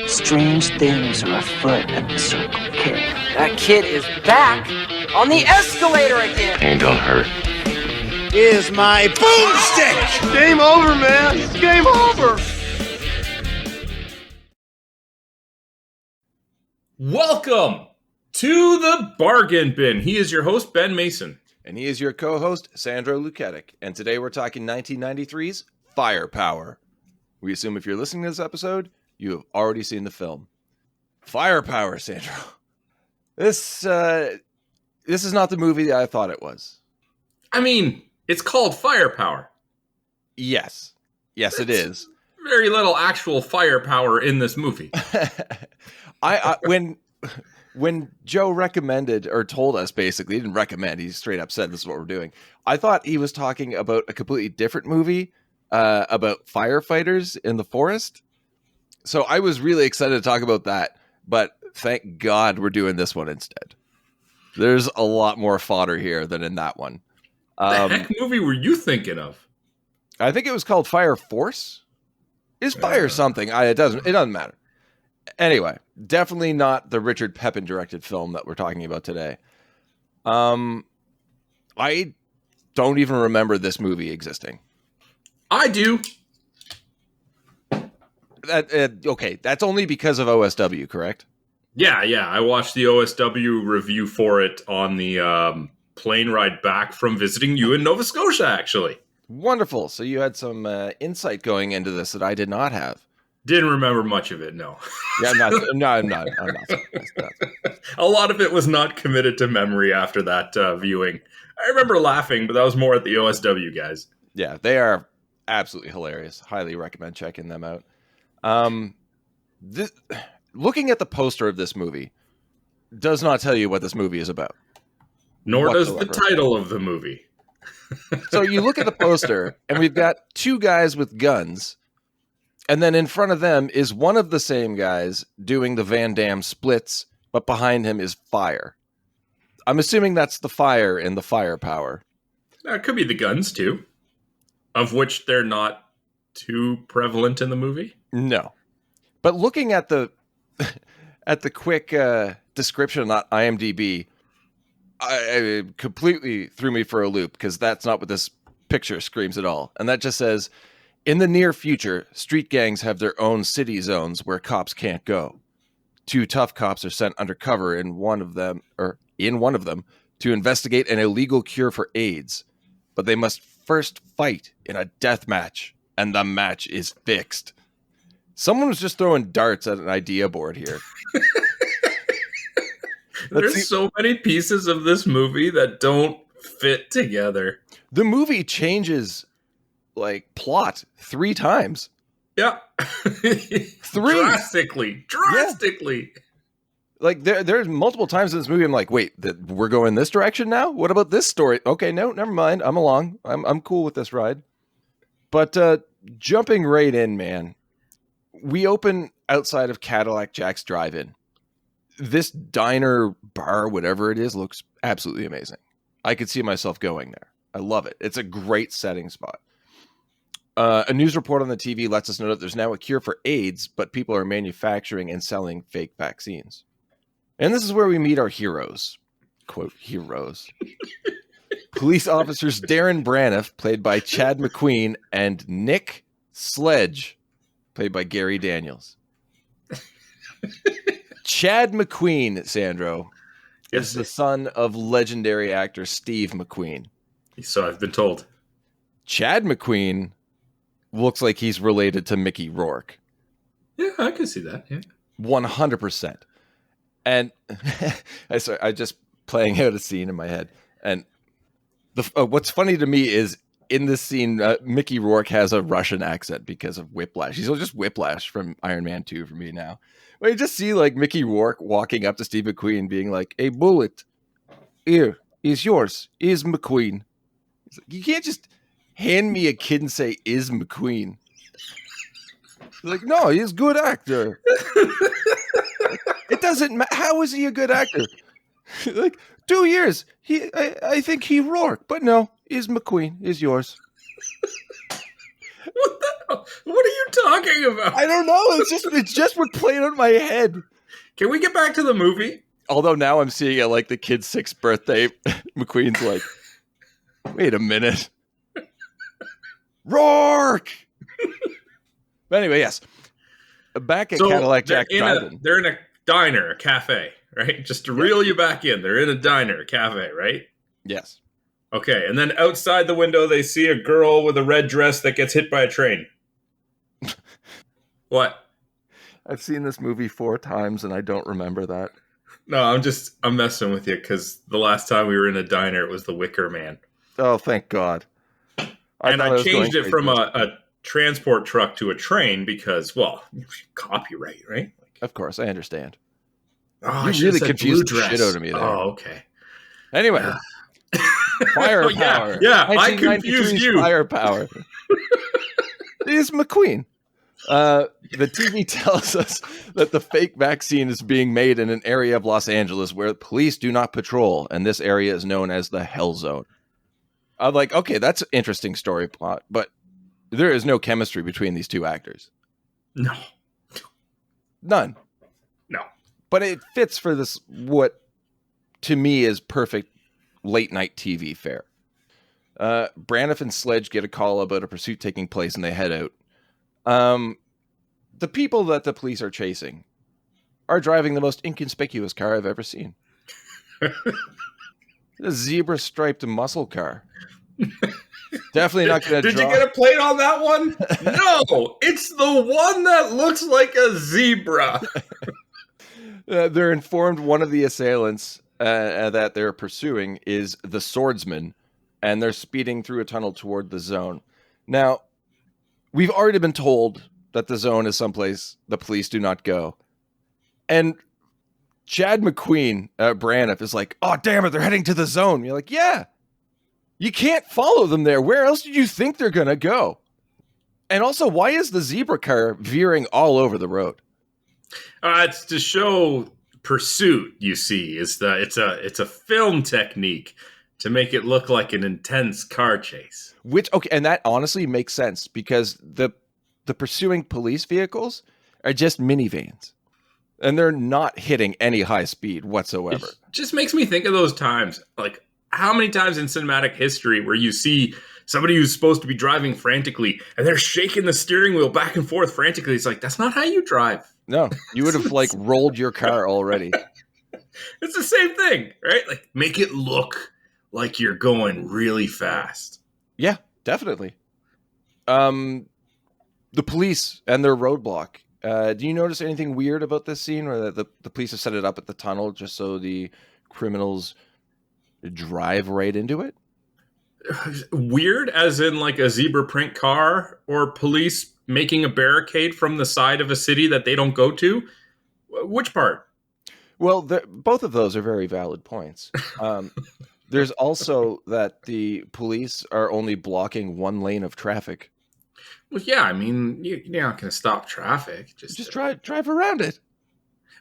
Strange things are afoot at the Circle K. That kid is back on the escalator again. Ain't gonna hurt. Is my boomstick! Game over, man. It's game over. Welcome to the Bargain Bin. He is your host, Ben Mason. And he is your co-host, Sandro Luketic. And today we're talking 1993's Firepower. We assume if you're listening to this episode, you have already seen the film. Firepower, Sandro. This is not the movie that I thought it was. I mean, it's called Firepower. Yes, it is. Very little actual firepower in this movie. When Joe recommended or told us, basically, he didn't recommend, he straight up said this is what we're doing. I thought he was talking about a completely different movie about firefighters in the forest. So I was really excited to talk about that, but thank God we're doing this one instead. There's a lot more fodder here than in that one. What the heck movie were you thinking of? I think it was called Fire Force. Is fire something? It doesn't matter. Anyway, definitely not the Richard Pepin directed film that we're talking about today. I don't even remember this movie existing. I do. Okay, that's only because of OSW, correct? Yeah. I watched the OSW review for it on the plane ride back from visiting you in Nova Scotia, actually. Wonderful. So you had some insight going into this that I did not have. Didn't remember much of it, no. Yeah, I'm not. A lot of it was not committed to memory after that viewing. I remember laughing, but that was more at the OSW guys. Yeah, they are absolutely hilarious. Highly recommend checking them out. Looking at the poster of this movie does not tell you what this movie is about. Nor does the title of the movie. So you look at the poster, and we've got two guys with guns. And then in front of them is one of the same guys doing the Van Damme splits, but behind him is fire. I'm assuming that's the fire in the Firepower. It could be the guns, too. Of which they're not too prevalent in the movie. No. But looking at the quick description on IMDb, it completely threw me for a loop, because that's not what this picture screams at all. And that just says, in the near future, street gangs have their own city zones where cops can't go. Two tough cops are sent undercover in one of them to investigate an illegal cure for AIDS. But they must first fight in a death match, and the match is fixed. Someone was just throwing darts at an idea board here. There's so many pieces of this movie that don't fit together. The movie changes plot 3 times. Yeah. 3. Drastically. Yeah. There's multiple times in this movie I'm like, wait, we're going this direction now? What about this story? Okay, no, never mind. I'm along. I'm cool with this ride. But jumping right in, man. We open outside of Cadillac Jack's drive-in. This diner, bar, whatever it is, looks absolutely amazing. I could see myself going there. I love it. It's a great setting spot. A news report on the TV lets us know that there's now a cure for AIDS, but people are manufacturing and selling fake vaccines. And this is where we meet our heroes. Quote, heroes. Police officers Darren Braniff, played by Chad McQueen, and Nick Sledge, played by Gary Daniels. Chad McQueen, Sandro, is the son of legendary actor Steve McQueen. So I've been told. Chad McQueen looks like he's related to Mickey Rourke. Yeah, I can see that. Yeah, 100%. And I just playing out a scene in my head. And what's funny to me is in this scene, Mickey Rourke has a Russian accent because of Whiplash. He's just Whiplash from Iron Man 2 for me now. But you just see Mickey Rourke walking up to Steve McQueen, being like, "A bullet, here is yours. Is McQueen." He's like, you can't just hand me a kid and say, "Is McQueen." He's like, no, he's a good actor. It doesn't matter. How is he a good actor? 2 years. I think he Rourke, but no, is McQueen, is yours. What the hell? What are you talking about? I don't know. It's just what played on my head. Can we get back to the movie? Although now I'm seeing it like the kid's 6th birthday. McQueen's like, wait a minute. Rourke! But anyway, yes. Back at Cadillac Jack Drive-In. They're in a diner, a cafe, right? Just to reel you back in. They're in a diner, a cafe, right? Yes. Okay, and then outside the window, they see a girl with a red dress that gets hit by a train. What? I've seen this movie 4 times, and I don't remember that. No, I'm messing with you, because the last time we were in a diner, it was The Wicker Man. Oh, thank God. I changed it from a transport truck to a train because, well, copyright, right? Of course, I understand. Oh, you really confused the shit out of me there. Oh, okay. Anyway. Firepower. Yeah, I confused you. Firepower. It is McQueen. The TV tells us that the fake vaccine is being made in an area of Los Angeles where police do not patrol, and this area is known as the Hell Zone. I'm like, okay, that's an interesting story plot, but there is no chemistry between these two actors. No. None. No. But it fits for this, what to me is perfect late night TV fare. Braniff and Sledge get a call about a pursuit taking place and they head out. The people that the police are chasing are driving the most inconspicuous car I've ever seen. A zebra-striped muscle car. Definitely not going to Did you get a plate on that one? No, it's the one that looks like a zebra. They're informed one of the assailants that they're pursuing is the swordsman, and they're speeding through a tunnel toward the zone. Now, we've already been told that the zone is someplace the police do not go. And Chad McQueen, Braniff, is like, oh, damn it, they're heading to the zone. You're like, yeah, you can't follow them there. Where else do you think they're going to go? And also, why is the zebra car veering all over the road? It's to show pursuit, you see. It's a film technique to make it look like an intense car chase. And that honestly makes sense because the pursuing police vehicles are just minivans. And they're not hitting any high speed whatsoever. It just makes me think of those times. Like, how many times in cinematic history where you see somebody who's supposed to be driving frantically and they're shaking the steering wheel back and forth frantically? It's like, that's not how you drive. No, you would have like rolled your car already. It's the same thing, right? Like, make it look like you're going really fast. Yeah, definitely. The police and their roadblock. Do you notice anything weird about this scene where the police have set it up at the tunnel just so the criminals drive right into it? Weird as in like a zebra print car or police making a barricade from the side of a city that they don't go to? Which part? Well, both of those are very valid points. There's also that the police are only blocking one lane of traffic. Well, yeah, I mean, you're not going to stop traffic. Just drive around it.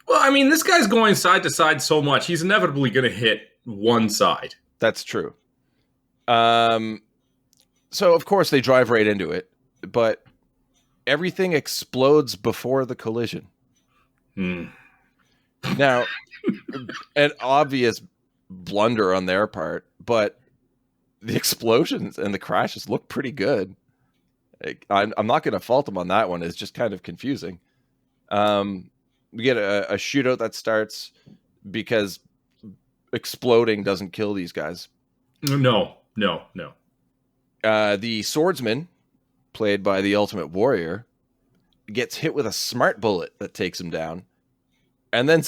Well, I mean, this guy's going side to side so much, he's inevitably going to hit one side. That's true. So, of course, they drive right into it, but everything explodes before the collision. Now, an obvious blunder on their part, but the explosions and the crashes look pretty good. I'm not going to fault them on that one. It's just kind of confusing. We get a shootout that starts because exploding doesn't kill these guys. No. The swordsman, played by the Ultimate Warrior, gets hit with a smart bullet that takes him down. And then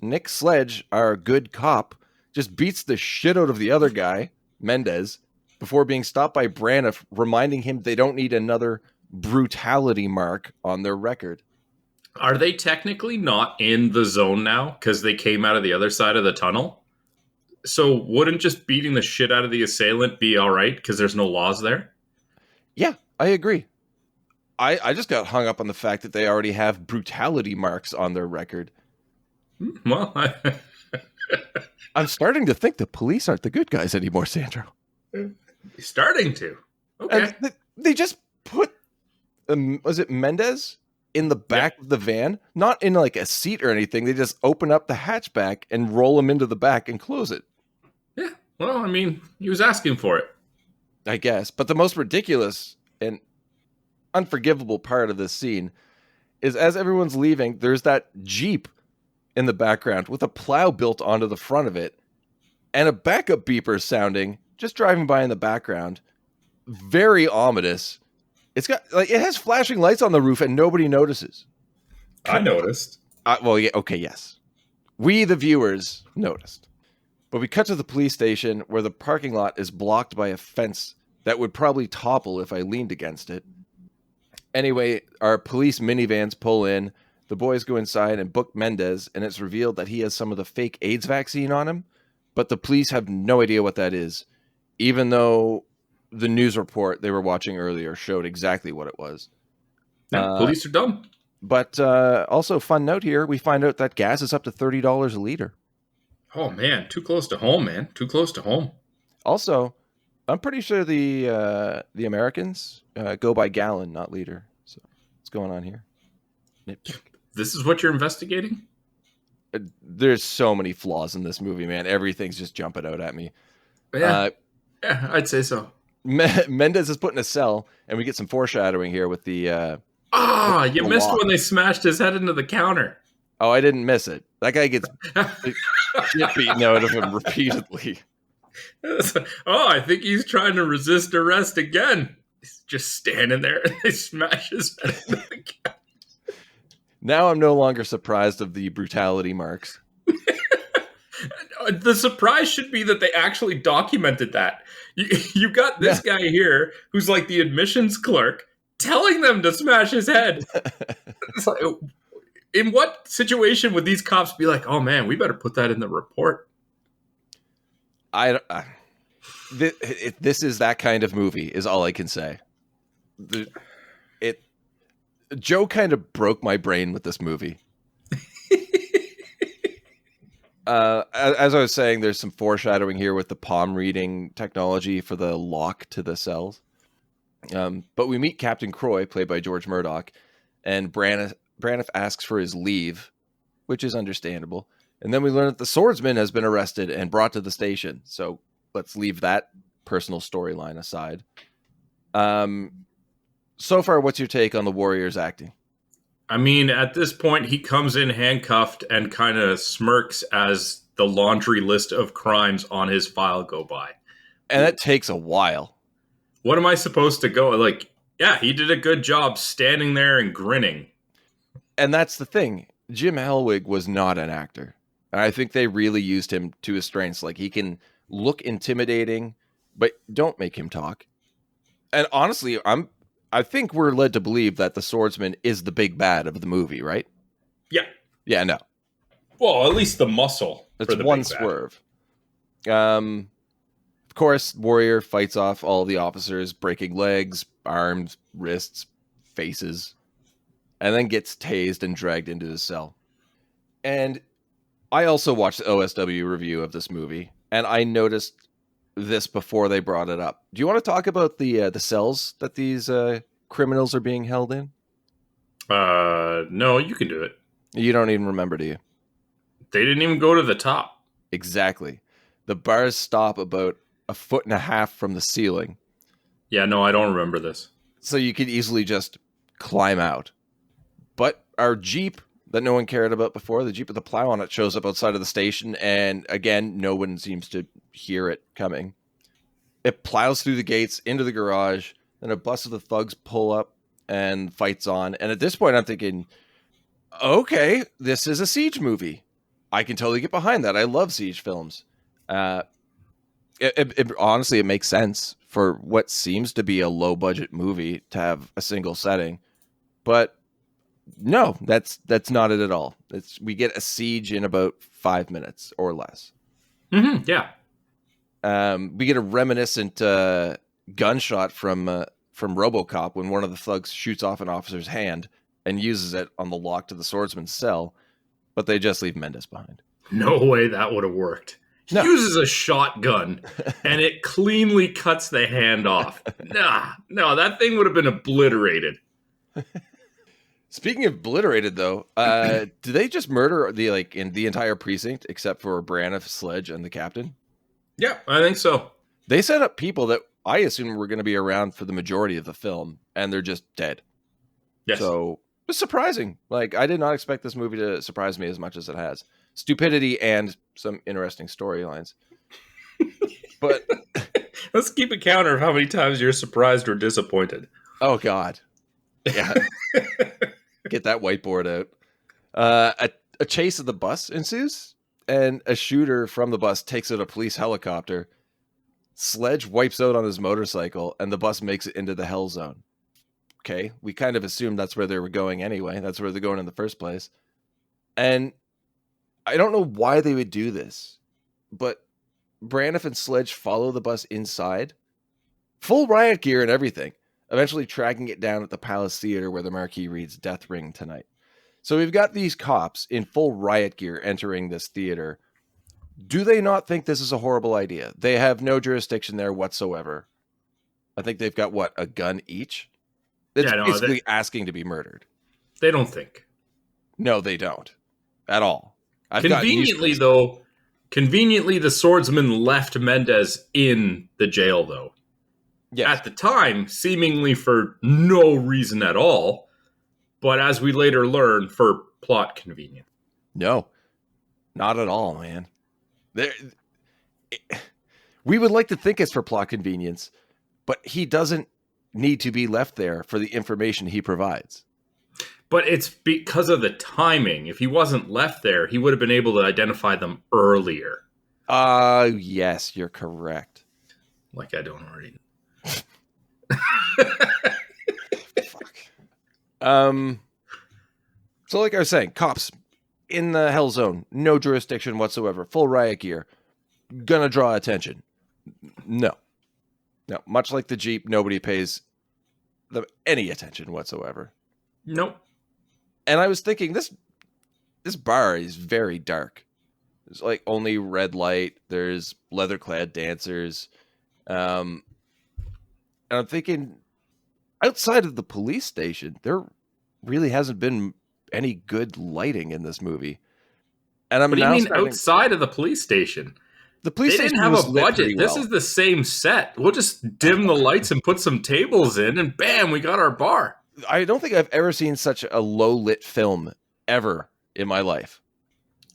Nick Sledge, our good cop, just beats the shit out of the other guy, Mendez, before being stopped by Braniff, reminding him they don't need another brutality mark on their record. Are they technically not in the zone now because they came out of the other side of the tunnel? So wouldn't just beating the shit out of the assailant be all right because there's no laws there? Yeah, I agree. I just got hung up on the fact that they already have brutality marks on their record. Well, I'm starting to think the police aren't the good guys anymore, Sandro. Starting to. Okay. And they just put was it Mendez in the back of the van, not in like a seat or anything. They just open up the hatchback and roll him into the back and close it. Yeah. Well, I mean, he was asking for it. I guess. But the most ridiculous and unforgivable part of this scene is as everyone's leaving, there's that Jeep in the background with a plow built onto the front of it and a backup beeper sounding, just driving by in the background. Very ominous. It's got like it has flashing lights on the roof and nobody notices. I noticed. Well, yeah, okay, yes. We, the viewers, noticed. But we cut to the police station where the parking lot is blocked by a fence that would probably topple if I leaned against it. Anyway, our police minivans pull in. The boys go inside and book Mendez, and it's revealed that he has some of the fake AIDS vaccine on him. But the police have no idea what that is, even though the news report they were watching earlier showed exactly what it was. Yeah, police are dumb. But also, fun note here, we find out that gas is up to $30 a liter. Oh, man. Too close to home, man. Too close to home. Also, I'm pretty sure the Americans go by gallon, not liter. So what's going on here? Nitpick. This is what you're investigating? There's so many flaws in this movie, man. Everything's just jumping out at me. Yeah, yeah, I'd say so. Mendez is put in a cell, and we get some foreshadowing here with the... you missed when they smashed his head into the counter. Oh, I didn't miss it. That guy gets shit beaten out of him repeatedly. I think he's trying to resist arrest again. He's just standing there, and they smash his head into the counter. Now I'm no longer surprised of the brutality marks. The surprise should be that they actually documented that. You got this guy here who's like the admissions clerk telling them to smash his head. It's like, in what situation would these cops be like, oh man, we better put that in the report? This is that kind of movie, is all I can say. Joe kind of broke my brain with this movie. As I was saying, there's some foreshadowing here with the palm reading technology for the lock to the cells. But we meet Captain Croy, played by George Murdock, and Braniff asks for his leave, which is understandable. And then we learn that the swordsman has been arrested and brought to the station. So let's leave that personal storyline aside. So far, what's your take on the Warriors acting? I mean, at this point, he comes in handcuffed and kind of smirks as the laundry list of crimes on his file go by. And that takes a while. What am I supposed to go? Like, yeah, he did a good job standing there and grinning. And that's the thing. Jim Hellwig was not an actor. And I think they really used him to his strengths. Like, he can look intimidating, but don't make him talk. And honestly, I think we're led to believe that the swordsman is the big bad of the movie, right? Yeah. Yeah, no. Well, at least the muscle. It's one swerve. Of course, Warrior fights off all the officers, breaking legs, arms, wrists, faces, and then gets tased and dragged into his cell. And I also watched the OSW review of this movie, and I noticed this before they brought it up. Do you want to talk about the cells that these criminals are being held in? No, you can do it. You don't even remember, do you? They didn't even go to the top. Exactly. The bars stop about 1.5 feet from the ceiling. Yeah, no, I don't remember this. So you could easily just climb out. But our Jeep that no one cared about before, the Jeep with the plow on it, shows up outside of the station, and again, no one seems to hear it coming. It plows through the gates into the garage, then a bus of the thugs pull up and fights on. And at this point, I'm thinking, okay, this is a siege movie. I can totally get behind that. I love siege films. Honestly, it makes sense for what seems to be a low-budget movie to have a single setting. But no, that's not it at all. We get a siege in about 5 minutes or less. Mm-hmm, yeah. We get a reminiscent gunshot from RoboCop when one of the thugs shoots off an officer's hand and uses it on the lock to the swordsman's cell, but they just leave Mendez behind. No way that would have worked. He uses a shotgun, and it cleanly cuts the hand off. No, that thing would have been obliterated. Speaking of obliterated, though, do they just murder in the entire precinct except for Branagh, Sledge, and the captain? Yeah, I think so. They set up people that I assume were going to be around for the majority of the film, and they're just dead. Yes. So it's surprising. Like, I did not expect this movie to surprise me as much as it has. Stupidity and some interesting storylines. But let's keep a counter of how many times you're surprised or disappointed. Oh God. Yeah. Get that whiteboard out. A chase of the bus ensues, and a shooter from the bus takes out a police helicopter. Sledge wipes out on his motorcycle, and the bus makes it into the hell zone. Okay, we kind of assumed that's where they were going anyway. That's where they're going in the first place. And I don't know why they would do this, but Branagh and Sledge follow the bus inside, full riot gear and everything, eventually tracking it down at the Palace Theater where the marquee reads Death Ring tonight. So we've got these cops in full riot gear entering this theater. Do they not think this is a horrible idea? They have no jurisdiction there whatsoever. I think they've got, a gun each? It's basically asking to be murdered. They don't think. No, they don't. At all. Conveniently, the swordsman left Mendez in the jail, though. Yes. At the time, seemingly for no reason at all, but as we later learn, for plot convenience. No, not at all, man. We would like to think it's for plot convenience, but he doesn't need to be left there for the information he provides. But it's because of the timing. If he wasn't left there, he would have been able to identify them earlier. Yes, you're correct. Like I don't already. Fuck. So like I was saying, cops in the hell zone, no jurisdiction whatsoever, full riot gear, gonna draw attention. No, much like the Jeep, nobody pays them any attention whatsoever. Nope. And I was thinking, this bar is very dark. There's like only red light. There's leather-clad dancers. And I'm thinking, outside of the police station, there really hasn't been any good lighting in this movie. And what do you mean outside of the police station? The police station didn't have a budget. This is the same set. We'll just dim the lights and put some tables in, and bam, we got our bar. I don't think I've ever seen such a low-lit film ever in my life.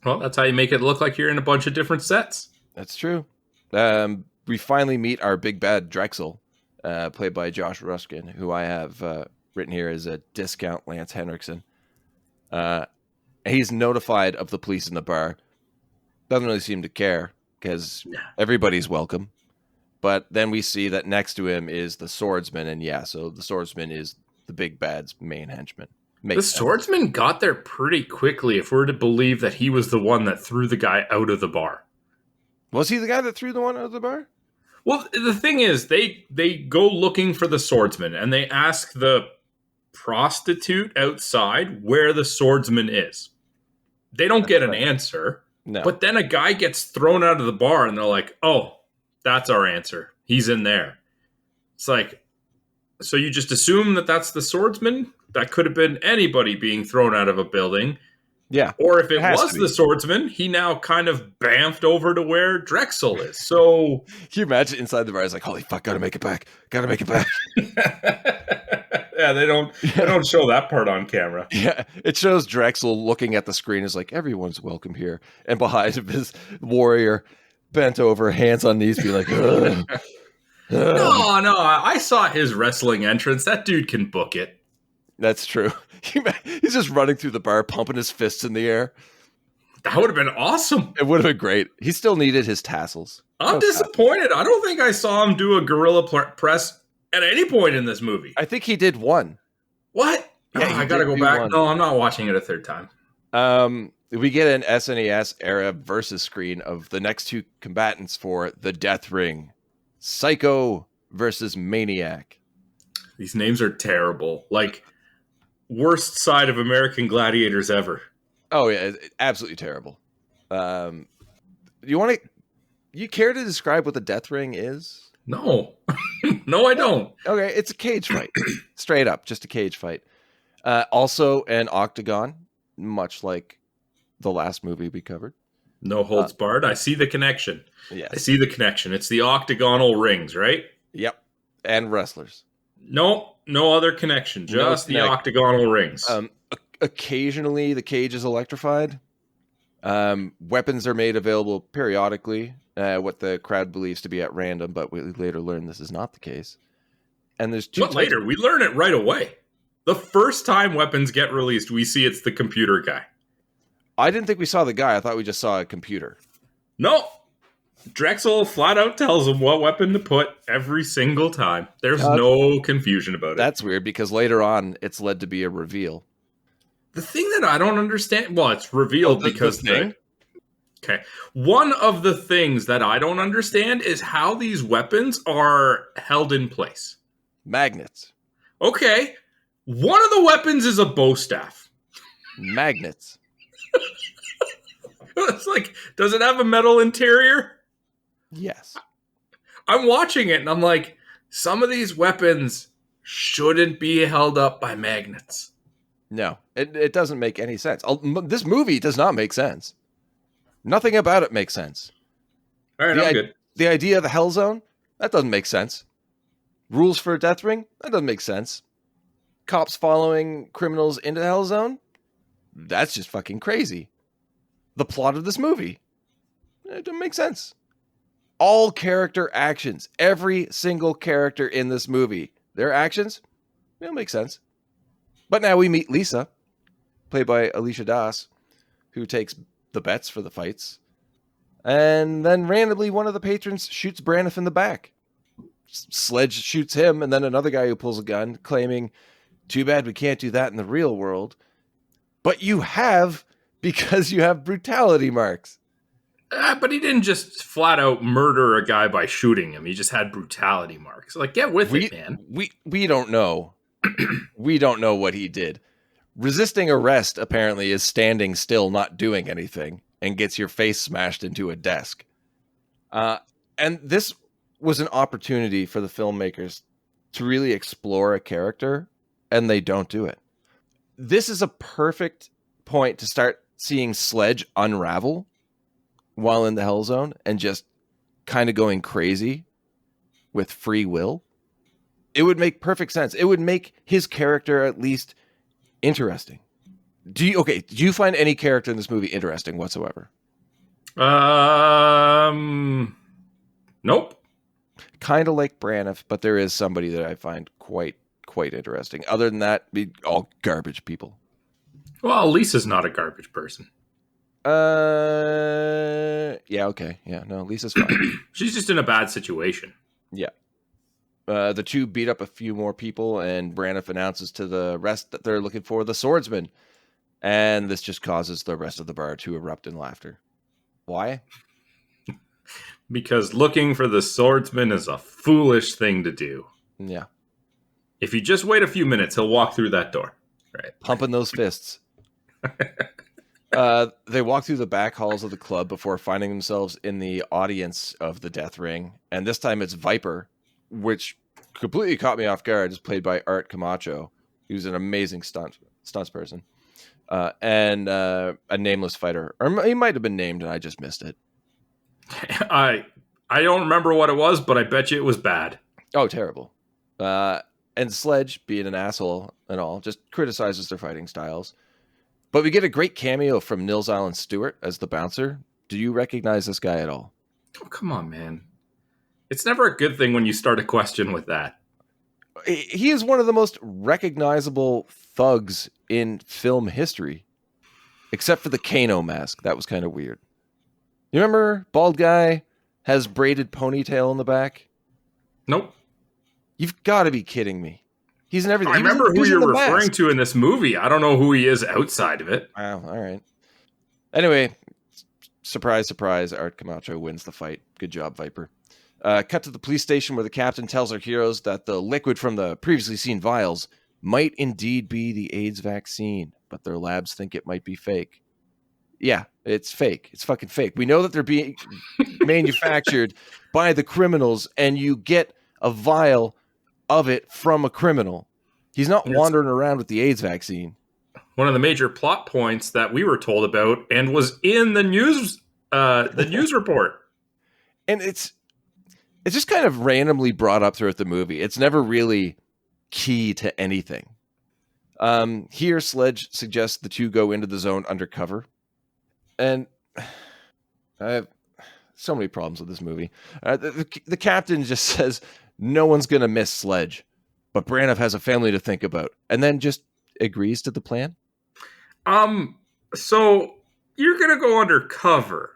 Well, that's how you make it look like you're in a bunch of different sets. That's true. We finally meet our big bad Drexel, played by Josh Ruskin, who I have written here as a discount Lance Henriksen. He's notified of the police in the bar. Doesn't really seem to care, because everybody's welcome. But then we see that next to him is the swordsman, and so the swordsman is the big bad's main henchman. The swordsman got there pretty quickly if we're to believe that he was the one that threw the guy out of the bar. Was he the guy that threw the one out of the bar? Well, the thing is, they go looking for the swordsman, and they ask the prostitute outside where the swordsman is. They don't get an answer. No. But then a guy gets thrown out of the bar, and they're like, oh, that's our answer. He's in there. It's like, so you just assume that that's the swordsman? That could have been anybody being thrown out of a building. Yeah. Or if it was the swordsman, he now kind of bamfed over to where Drexel is. So can you imagine inside the bar? It's like, holy fuck, gotta make it back. Yeah, they don't show that part on camera. Yeah, it shows Drexel looking at the screen is like, everyone's welcome here. And behind him is Warrior bent over, hands on knees, be like, ugh. No, I saw his wrestling entrance. That dude can book it. That's true. He's just running through the bar, pumping his fists in the air. That would have been awesome. It would have been great. He still needed his tassels. I'm disappointed. I don't think I saw him do a gorilla press at any point in this movie. I think he did one. What? Yeah, I gotta go back. One. No, I'm not watching it a third time. We get an SNES era versus screen of the next two combatants for the Death Ring. Psycho versus Maniac. These names are terrible. Like, worst side of American Gladiators ever. Oh yeah, absolutely terrible. You care to describe what the Death Ring is? No. No, I don't. Okay, it's a cage fight. Straight up, just a cage fight. Also an octagon, much like the last movie we covered. No holds barred. I see the connection. Yes. I see the connection. It's the octagonal rings, right? Yep. And wrestlers. No other connection. Just the octagonal rings. Occasionally, the cage is electrified. Weapons are made available periodically, what the crowd believes to be at random, but we later learn this is not the case. And there's two. What later? We learn it right away. The first time weapons get released, we see it's the computer guy. I didn't think we saw the guy. I thought we just saw a computer. No. Drexel flat out tells him what weapon to put every single time. There's no confusion about it. That's weird because later on, it's led to be a reveal. The thing that I don't understand... Well, it's revealed because... Okay. One of the things that I don't understand is how these weapons are held in place. Magnets. Okay. One of the weapons is a bow staff. Magnets. It's like, does it have a metal interior? Yes. I'm watching it and I'm like, some of these weapons shouldn't be held up by magnets. No, it doesn't make any sense. This movie does not make sense. Nothing about it makes sense. All right, I'm good. The idea of the Hell Zone, that doesn't make sense. Rules for a death ring, that doesn't make sense. Cops following criminals into the Hell Zone, that's just fucking crazy. The plot of this movie, it doesn't make sense. All character actions, every single character in this movie, their actions, they don't make sense. But now we meet Lisa, played by Alicia Das, who takes the bets for the fights. And then randomly, one of the patrons shoots Braniff in the back. Sledge shoots him, and then another guy who pulls a gun, claiming, too bad we can't do that in the real world. But you have, because you have brutality marks. But he didn't just flat out murder a guy by shooting him. He just had brutality marks. Like, get with it, man. We don't know. We don't know what he did. Resisting arrest, apparently, is standing still, not doing anything, and gets your face smashed into a desk. And this was an opportunity for the filmmakers to really explore a character, and they don't do it. This is a perfect point to start seeing Sledge unravel while in the Hell Zone and just kind of going crazy with free will. It would make perfect sense. It would make his character at least interesting. Do you find any character in this movie interesting whatsoever? Nope. Kind of like Braniff, but there is somebody that I find quite interesting. Other than that, all garbage people. Well, Lisa's not a garbage person. Yeah, okay. Yeah, no, Lisa's fine. She's just in a bad situation. Yeah. The two beat up a few more people, and Braniff announces to the rest that they're looking for the swordsman. And this just causes the rest of the bar to erupt in laughter. Why? Because looking for the swordsman is a foolish thing to do. Yeah. If you just wait a few minutes, he'll walk through that door. Right. Pumping those fists. They walk through the back halls of the club before finding themselves in the audience of the death ring. And this time it's Viper, which completely caught me off guard. It's played by Art Camacho, who's an amazing stunts person. And a nameless fighter. Or he might have been named and I just missed it. I don't remember what it was, but I bet you it was bad. Oh, terrible. And Sledge, being an asshole and all, just criticizes their fighting styles. But we get a great cameo from Nils Allen Stewart as the bouncer. Do you recognize this guy at all? Oh, come on, man. It's never a good thing when you start a question with that. He is one of the most recognizable thugs in film history. Except for the Kano mask. That was kind of weird. You remember? Bald guy, has braided ponytail in the back. Nope. You've got to be kidding me. He's in everything. I remember who you're referring to in this movie. I don't know who he is outside of it. Wow, all right. Anyway, surprise, surprise, Art Camacho wins the fight. Good job, Viper. Cut to the police station where the captain tells our heroes that the liquid from the previously seen vials might indeed be the AIDS vaccine, but their labs think it might be fake. Yeah, it's fake. It's fucking fake. We know that they're being manufactured by the criminals, and you get a vial of it from a criminal. He's not wandering around with the AIDS vaccine. One of the major plot points that we were told about and was in the news report. And it's just kind of randomly brought up throughout the movie. It's never really key to anything. Here, Sledge suggests the two go into the zone undercover. And I have so many problems with this movie. The captain just says, no one's going to miss Sledge, but Braniff has a family to think about, and then just agrees to the plan. So you're going to go undercover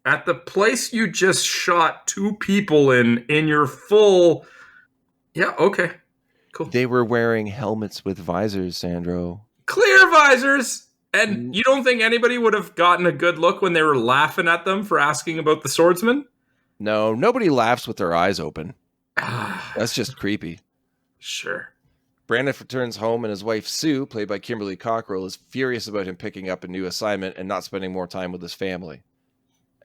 at the place you just shot 2 people in your full... Yeah, okay. Cool. They were wearing helmets with visors, Sandro. Clear visors! And you don't think anybody would have gotten a good look when they were laughing at them for asking about the swordsman? No, nobody laughs with their eyes open. That's just creepy. Sure. Braniff returns home and his wife, Sue, played by Kimberly Cockrell, is furious about him picking up a new assignment and not spending more time with his family.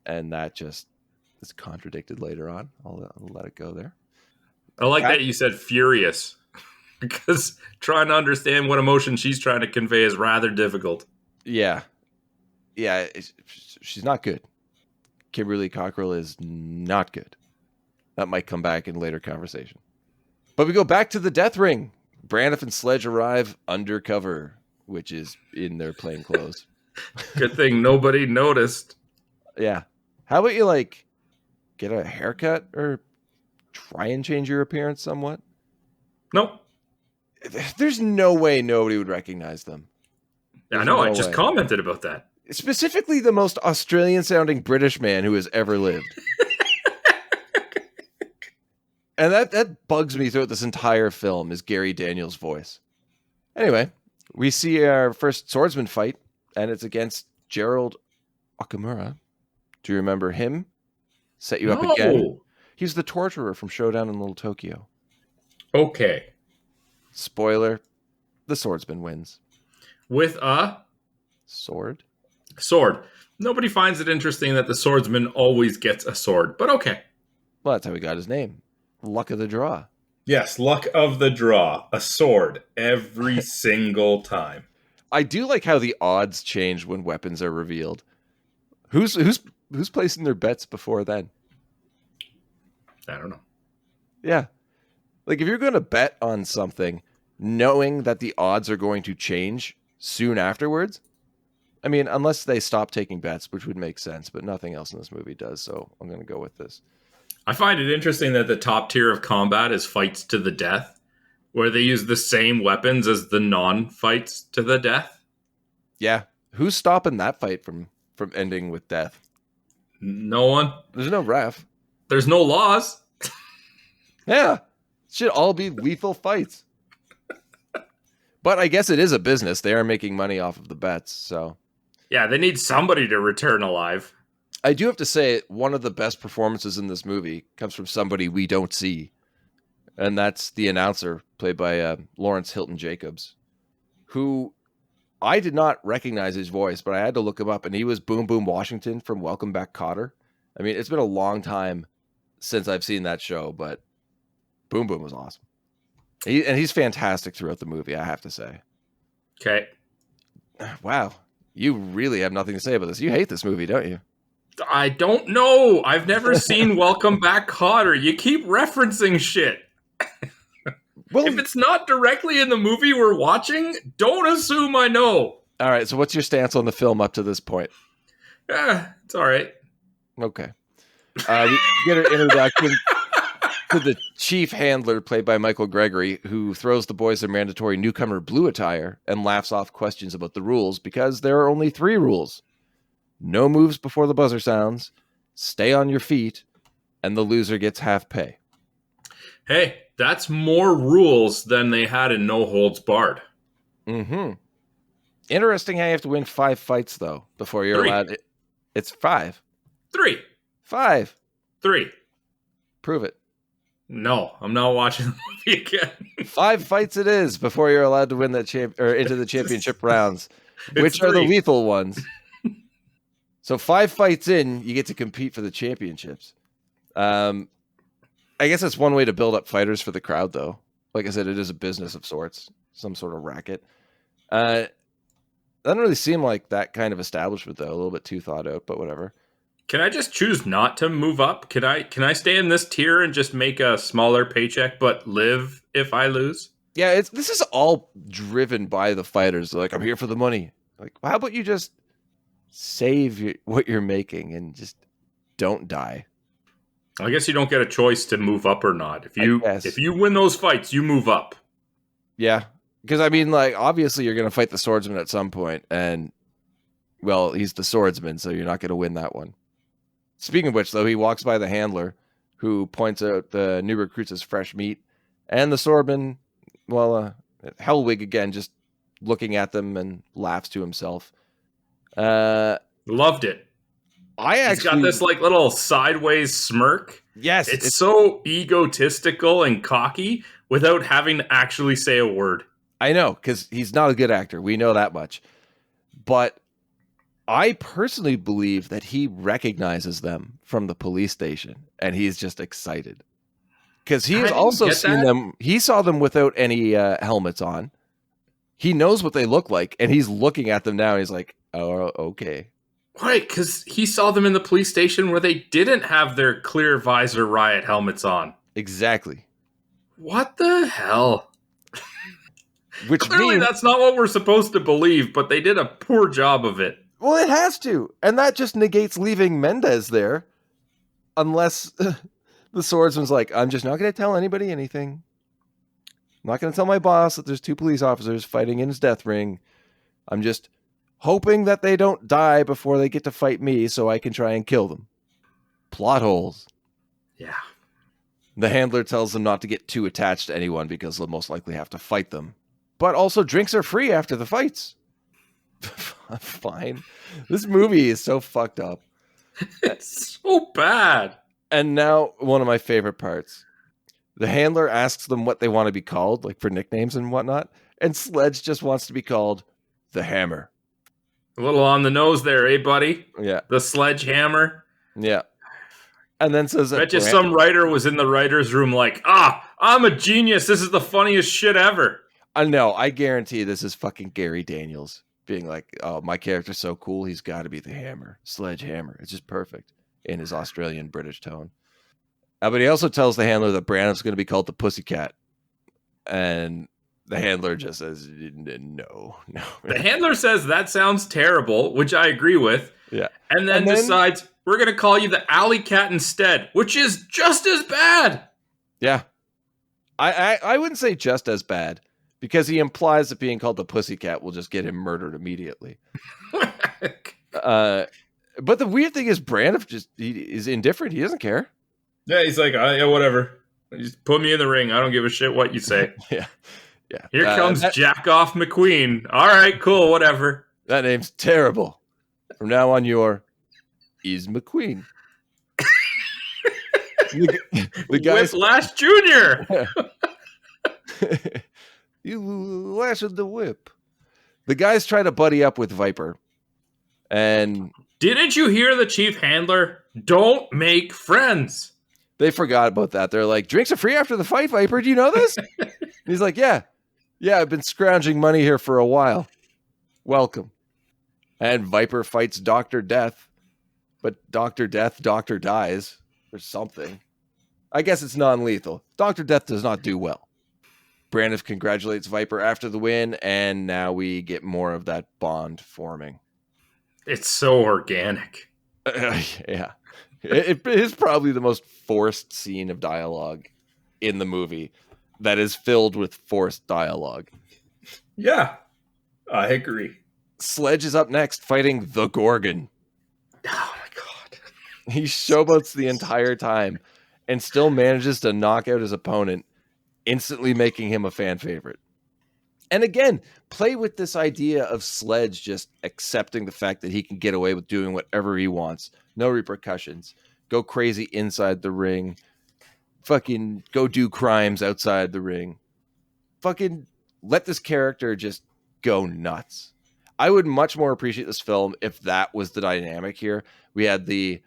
And that just is contradicted later on. I'll let it go there. I like that you said furious. Because trying to understand what emotion she's trying to convey is rather difficult. Yeah. Yeah, she's not good. Kimberly Cockrell is not good. That might come back in later conversation. But we go back to the death ring. Braniff and Sledge arrive undercover, which is in their plain clothes. Good thing nobody noticed. Yeah. How about you, get a haircut or try and change your appearance somewhat? Nope. There's no way nobody would recognize them. I know, I just commented about that. Specifically the most Australian-sounding British man who has ever lived. And that bugs me throughout this entire film is Gary Daniels' voice. Anyway, we see our first swordsman fight, and it's against Gerald Okamura. Do you remember him? Set you up again? He's the torturer from Showdown in Little Tokyo. Okay. Spoiler, the swordsman wins. With a... Sword. Nobody finds it interesting that the swordsman always gets a sword, but okay. Well, that's how he got his name. Luck of the draw. Yes, luck of the draw. A sword every single time. I do like how the odds change when weapons are revealed. Who's placing their bets before then? I don't know. Yeah. If you're going to bet on something, knowing that the odds are going to change soon afterwards, I mean, unless they stop taking bets, which would make sense, but nothing else in this movie does, so I'm going to go with this. I find it interesting that the top tier of combat is fights to the death, where they use the same weapons as the non-fights to the death. Yeah. Who's stopping that fight from ending with death? No one. There's no ref. There's no laws. Yeah. Should all be lethal fights. But I guess it is a business. They are making money off of the bets, so. Yeah, they need somebody to return alive. I do have to say, one of the best performances in this movie comes from somebody we don't see. And that's the announcer, played by Lawrence Hilton Jacobs, who I did not recognize his voice, but I had to look him up, and he was Boom Boom Washington from Welcome Back, Kotter. I mean, it's been a long time since I've seen that show, but Boom Boom was awesome. He's fantastic throughout the movie, I have to say. Okay. Wow. You really have nothing to say about this. You hate this movie, don't you? I don't know. I've never seen Welcome Back, Kotter. You keep referencing shit. Well, if it's not directly in the movie we're watching, don't assume I know. All right, so what's your stance on the film up to this point? It's all right. Okay. We get an introduction to the chief handler, played by Michael Gregory, who throws the boys their mandatory newcomer blue attire and laughs off questions about the rules because there are only 3 rules. No moves before the buzzer sounds, stay on your feet, and the loser gets half pay. Hey, that's more rules than they had in No Holds Barred. Mm-hmm. Interesting how you have to win 5 fights, though, before you're 3. allowed... It's 5. 3. 5. 3. Prove it. No, I'm not watching the movie again. 5 fights it is before you're allowed to win that into the championship rounds, which are the lethal ones. So 5 fights in, you get to compete for the championships. I guess that's one way to build up fighters for the crowd, though. Like I said, it is a business of sorts, some sort of racket. Doesn't really seem like that kind of establishment, though. A little bit too thought out, but whatever. Can I just choose not to move up? Can I stay in this tier and just make a smaller paycheck, but live if I lose? Yeah, this is all driven by the fighters. They're like, I'm here for the money. Like, how about you just save what you're making and just don't die? I guess you don't get a choice to move up or not. If you win those fights, you move up. Yeah, because I mean, like, obviously you're going to fight the swordsman at some point, and well, he's the swordsman, so you're not going to win that one. Speaking of which, though, he walks by the handler, who points out the new recruits as fresh meat, and the swordman, well, Hellwig again, just looking at them and laughs to himself. Loved it. He's got this like little sideways smirk. Yes, it's so egotistical and cocky without having to actually say a word. I know, because he's not a good actor. We know that much. But I personally believe that he recognizes them from the police station, and he's just excited. Because he has also seen them. He saw them without any helmets on. He knows what they look like, and he's looking at them now, and he's like, oh, okay. Right, because he saw them in the police station where they didn't have their clear visor riot helmets on. Exactly. What the hell? Which clearly that's not what we're supposed to believe, but they did a poor job of it. Well, it has to. And that just negates leaving Mendez there. Unless the swordsman's like, I'm just not going to tell anybody anything. I'm not going to tell my boss that there's 2 police officers fighting in his death ring. I'm just hoping that they don't die before they get to fight me so I can try and kill them. Plot holes. Yeah. The handler tells them not to get too attached to anyone because they'll most likely have to fight them. But also drinks are free after the fights. Fine. This movie is so fucked up. It's so bad. And now one of my favorite parts. The handler asks them what they want to be called, like for nicknames and whatnot. And Sledge just wants to be called the Hammer. A little on the nose there, eh, buddy? Yeah. The sledgehammer. Yeah. And then says that bet you some writer was in the writer's room like, I'm a genius. This is the funniest shit ever. I know. I guarantee this is fucking Gary Daniels being like, oh, my character's so cool. He's got to be the Hammer. Sledgehammer. It's just perfect in his Australian British tone. But he also tells the handler that Braniff's going to be called the Pussycat. And the handler just says, no. The handler says that sounds terrible, which I agree with. Yeah. And then decides, we're going to call you the Alley Cat instead, which is just as bad. Yeah. I wouldn't say just as bad, because he implies that being called the Pussycat will just get him murdered immediately. But the weird thing is Braniff is indifferent. He doesn't care. Yeah, he's like, yeah, whatever. Just put me in the ring. I don't give a shit what you say. Yeah. Here comes Jack-Off McQueen. All right, cool, whatever. That name's terrible. From now on, you're Is McQueen. the guy's Whiplash Jr. You lashed the whip. The guys try to buddy up with Viper. And didn't you hear the chief handler? Don't make friends. They forgot about that. They're like, drinks are free after the fight, Viper. Do you know this? He's like, yeah, I've been scrounging money here for a while. Welcome. And Viper fights Dr. Death. But Dr. Death, Doctor dies. Or something. I guess it's non-lethal. Dr. Death does not do well. Braniff congratulates Viper after the win, and now we get more of that bond forming. It's so organic. Yeah. It is probably the most forced scene of dialogue in the movie that is filled with forced dialogue. Yeah, I agree. Sledge is up next fighting the Gorgon. Oh my god. He showboats the entire time and still manages to knock out his opponent, instantly making him a fan favorite. And again, play with this idea of Sledge just accepting the fact that he can get away with doing whatever he wants. No repercussions. Go crazy inside the ring. Fucking go do crimes outside the ring. Fucking let this character just go nuts. I would much more appreciate this film if that was the dynamic here. We had the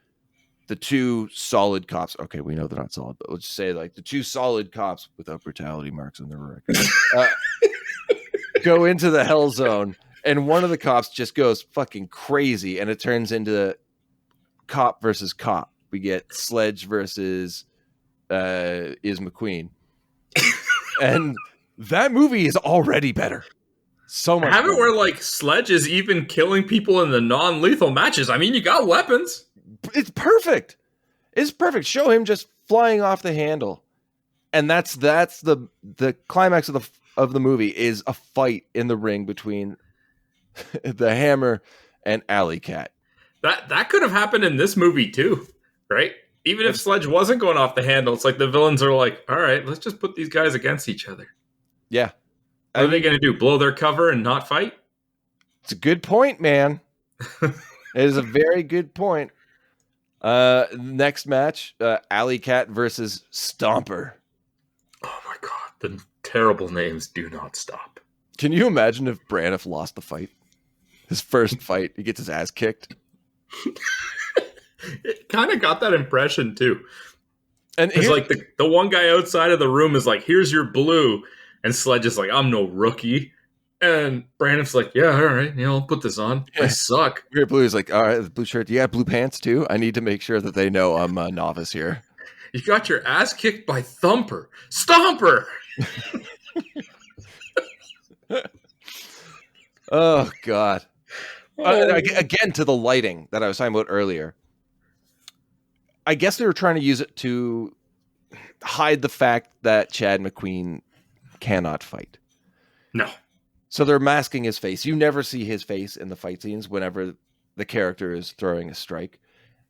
the two solid cops. Okay, we know they're not solid, but let's just say like the two solid cops without brutality marks on their record go into the hell zone, and one of the cops just goes fucking crazy, and it turns into cop versus cop. We get Sledge versus is McQueen, and that movie is already better. So much. Have it where like Sledge is even killing people in the non-lethal matches. I mean, you got weapons. It's perfect. It's perfect. Show him just flying off the handle, and that's the climax of the movie is a fight in the ring between the Hammer and Alley Cat. That could have happened in this movie too, right? Even if Sledge wasn't going off the handle, it's like the villains are like, all right, let's just put these guys against each other. Yeah. What are they going to do? Blow their cover and not fight? It's a good point, man. It is a very good point. Next match, Alley Cat versus Stomper. Oh my god, the terrible names do not stop. Can you imagine if Braniff lost the fight? His first fight, he gets his ass kicked. It kind of got that impression too. And it's like the one guy outside of the room is like, here's your blue. And Sledge is like, I'm no rookie. And Braniff's like, yeah, all right, I'll put this on. I suck. Your blue is like, all right, the blue shirt. You got blue pants too? I need to make sure that they know I'm a novice here. You got your ass kicked by Thumper. Stomper! Oh, God. Again, to the lighting that I was talking about earlier. I guess they were trying to use it to hide the fact that Chad McQueen cannot fight. No. So they're masking his face. You never see his face in the fight scenes whenever the character is throwing a strike.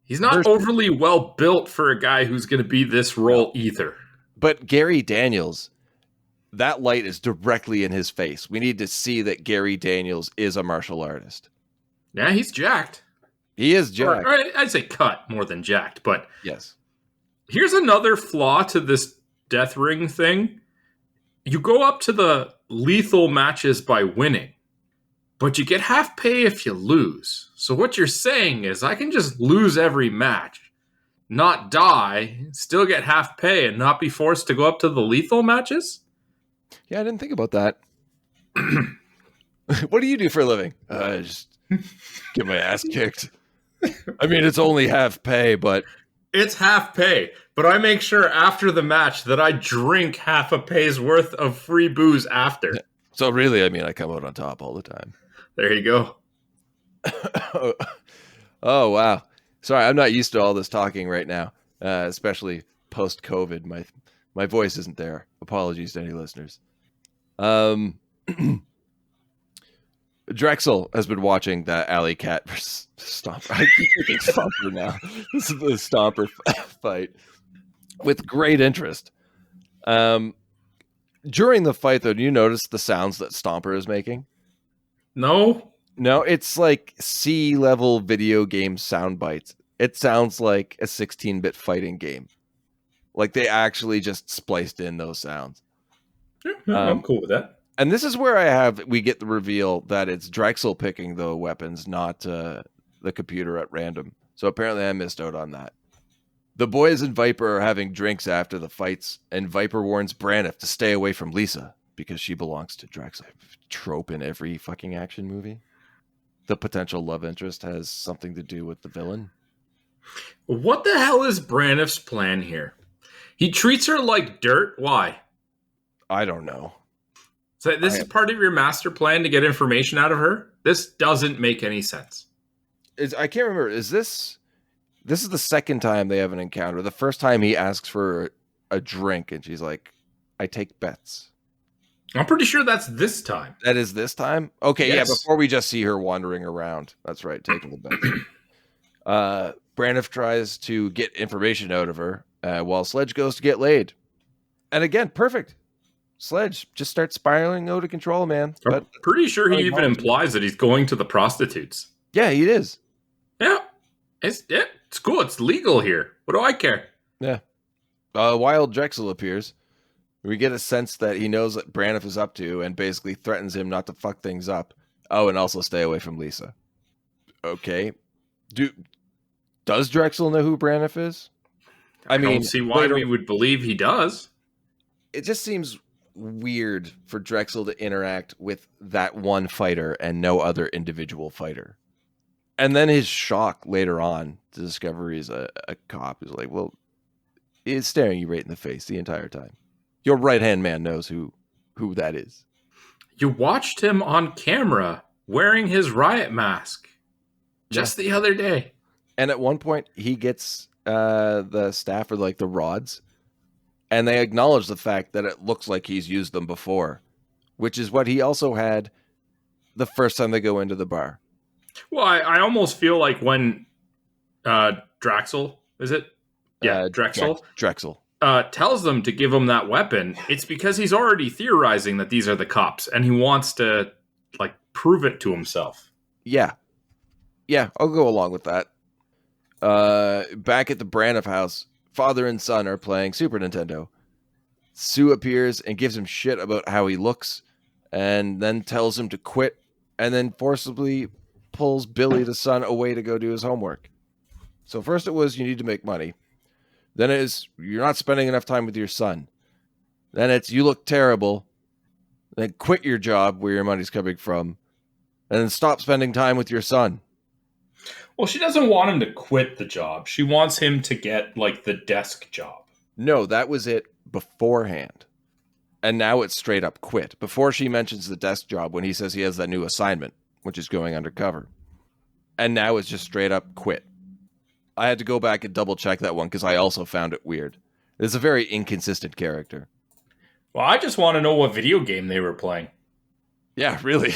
He's not overly well built for a guy who's going to be this role either. But Gary Daniels, that light is directly in his face. We need to see that Gary Daniels is a martial artist. Yeah, he's jacked. He is jacked. Or I'd say cut more than jacked, but yes. Here's another flaw to this Death Ring thing. You go up to the lethal matches by winning, but you get half pay if you lose. So what you're saying is I can just lose every match, not die, still get half pay, and not be forced to go up to the lethal matches? Yeah, I didn't think about that. What do you do for a living? I just get my ass kicked. I mean, it's only half pay, but... It's half pay, but I make sure after the match that I drink half a pay's worth of free booze after. So really, I mean, I come out on top all the time. There you go. Oh, wow. Sorry, I'm not used to all this talking right now, especially post-COVID. My voice isn't there. Apologies to any listeners. Drexel has been watching that Alley Cat versus Stomper. I keep thinking Stomper now. This is the Stomper fight with great interest. During the fight, though, do you notice the sounds that Stomper is making? No, it's like C-level video game sound bites. It sounds like a 16-bit fighting game. Like they actually just spliced in those sounds. Yeah, I'm cool with that. And this is where we get the reveal that it's Drexel picking the weapons, not the computer at random. So apparently I missed out on that. The boys and Viper are having drinks after the fights, and Viper warns Braniff to stay away from Lisa because she belongs to Drexel. Trope in every fucking action movie. The potential love interest has something to do with the villain. What the hell is Braniff's plan here? He treats her like dirt. Why? I don't know. So this is part of your master plan to get information out of her? This doesn't make any sense. I can't remember. Is this is the second time they have an encounter. The first time he asks for a drink and she's like, I take bets. I'm pretty sure that's this time. That is this time? Okay, yes. Yeah, before we just see her wandering around. That's right, taking the bets. Braniff tries to get information out of her while Sledge goes to get laid. And again, perfect. Sledge just starts spiraling out of control, man. I'm pretty sure he even implies that he's going to the prostitutes. Yeah, he is. Yeah. It's cool. It's legal here. What do I care? Yeah. Wild Drexel appears. We get a sense that he knows what Braniff is up to and basically threatens him not to fuck things up. Oh, and also stay away from Lisa. Okay. Does Drexel know who Braniff is? I don't see why we would believe he does. It just seems weird for Drexel to interact with that one fighter and no other individual fighter. And then his shock later on to discover he's a cop is like, well, he's staring you right in the face the entire time. Your right-hand man knows who that is. You watched him on camera wearing his riot mask just the other day. And at one point, he gets the staff or like the rods, and they acknowledge the fact that it looks like he's used them before, which is what he also had the first time they go into the bar. Well, I almost feel like when Drexel, is it? Yeah, Drexel. Drexel. Tells them to give him that weapon, it's because he's already theorizing that these are the cops, and he wants to, like, prove it to himself. Yeah. Yeah, I'll go along with that. Back at the Braniff house, father and son are playing Super Nintendo. Sue appears and gives him shit about how he looks, and then tells him to quit, and then forcibly pulls Billy, the son, away to go do his homework. So first it was, you need to make money. Then it is, you're not spending enough time with your son. Then it's, you look terrible. Then quit your job where your money's coming from. And then stop spending time with your son. Well, she doesn't want him to quit the job. She wants him to get, like, the desk job. No, that was it beforehand. And now it's straight up quit. Before she mentions the desk job when he says he has that new assignment, which is going undercover. And now it's just straight up quit. I had to go back and double check that one because I also found it weird. It's a very inconsistent character. Well, I just want to know what video game they were playing. Yeah, really.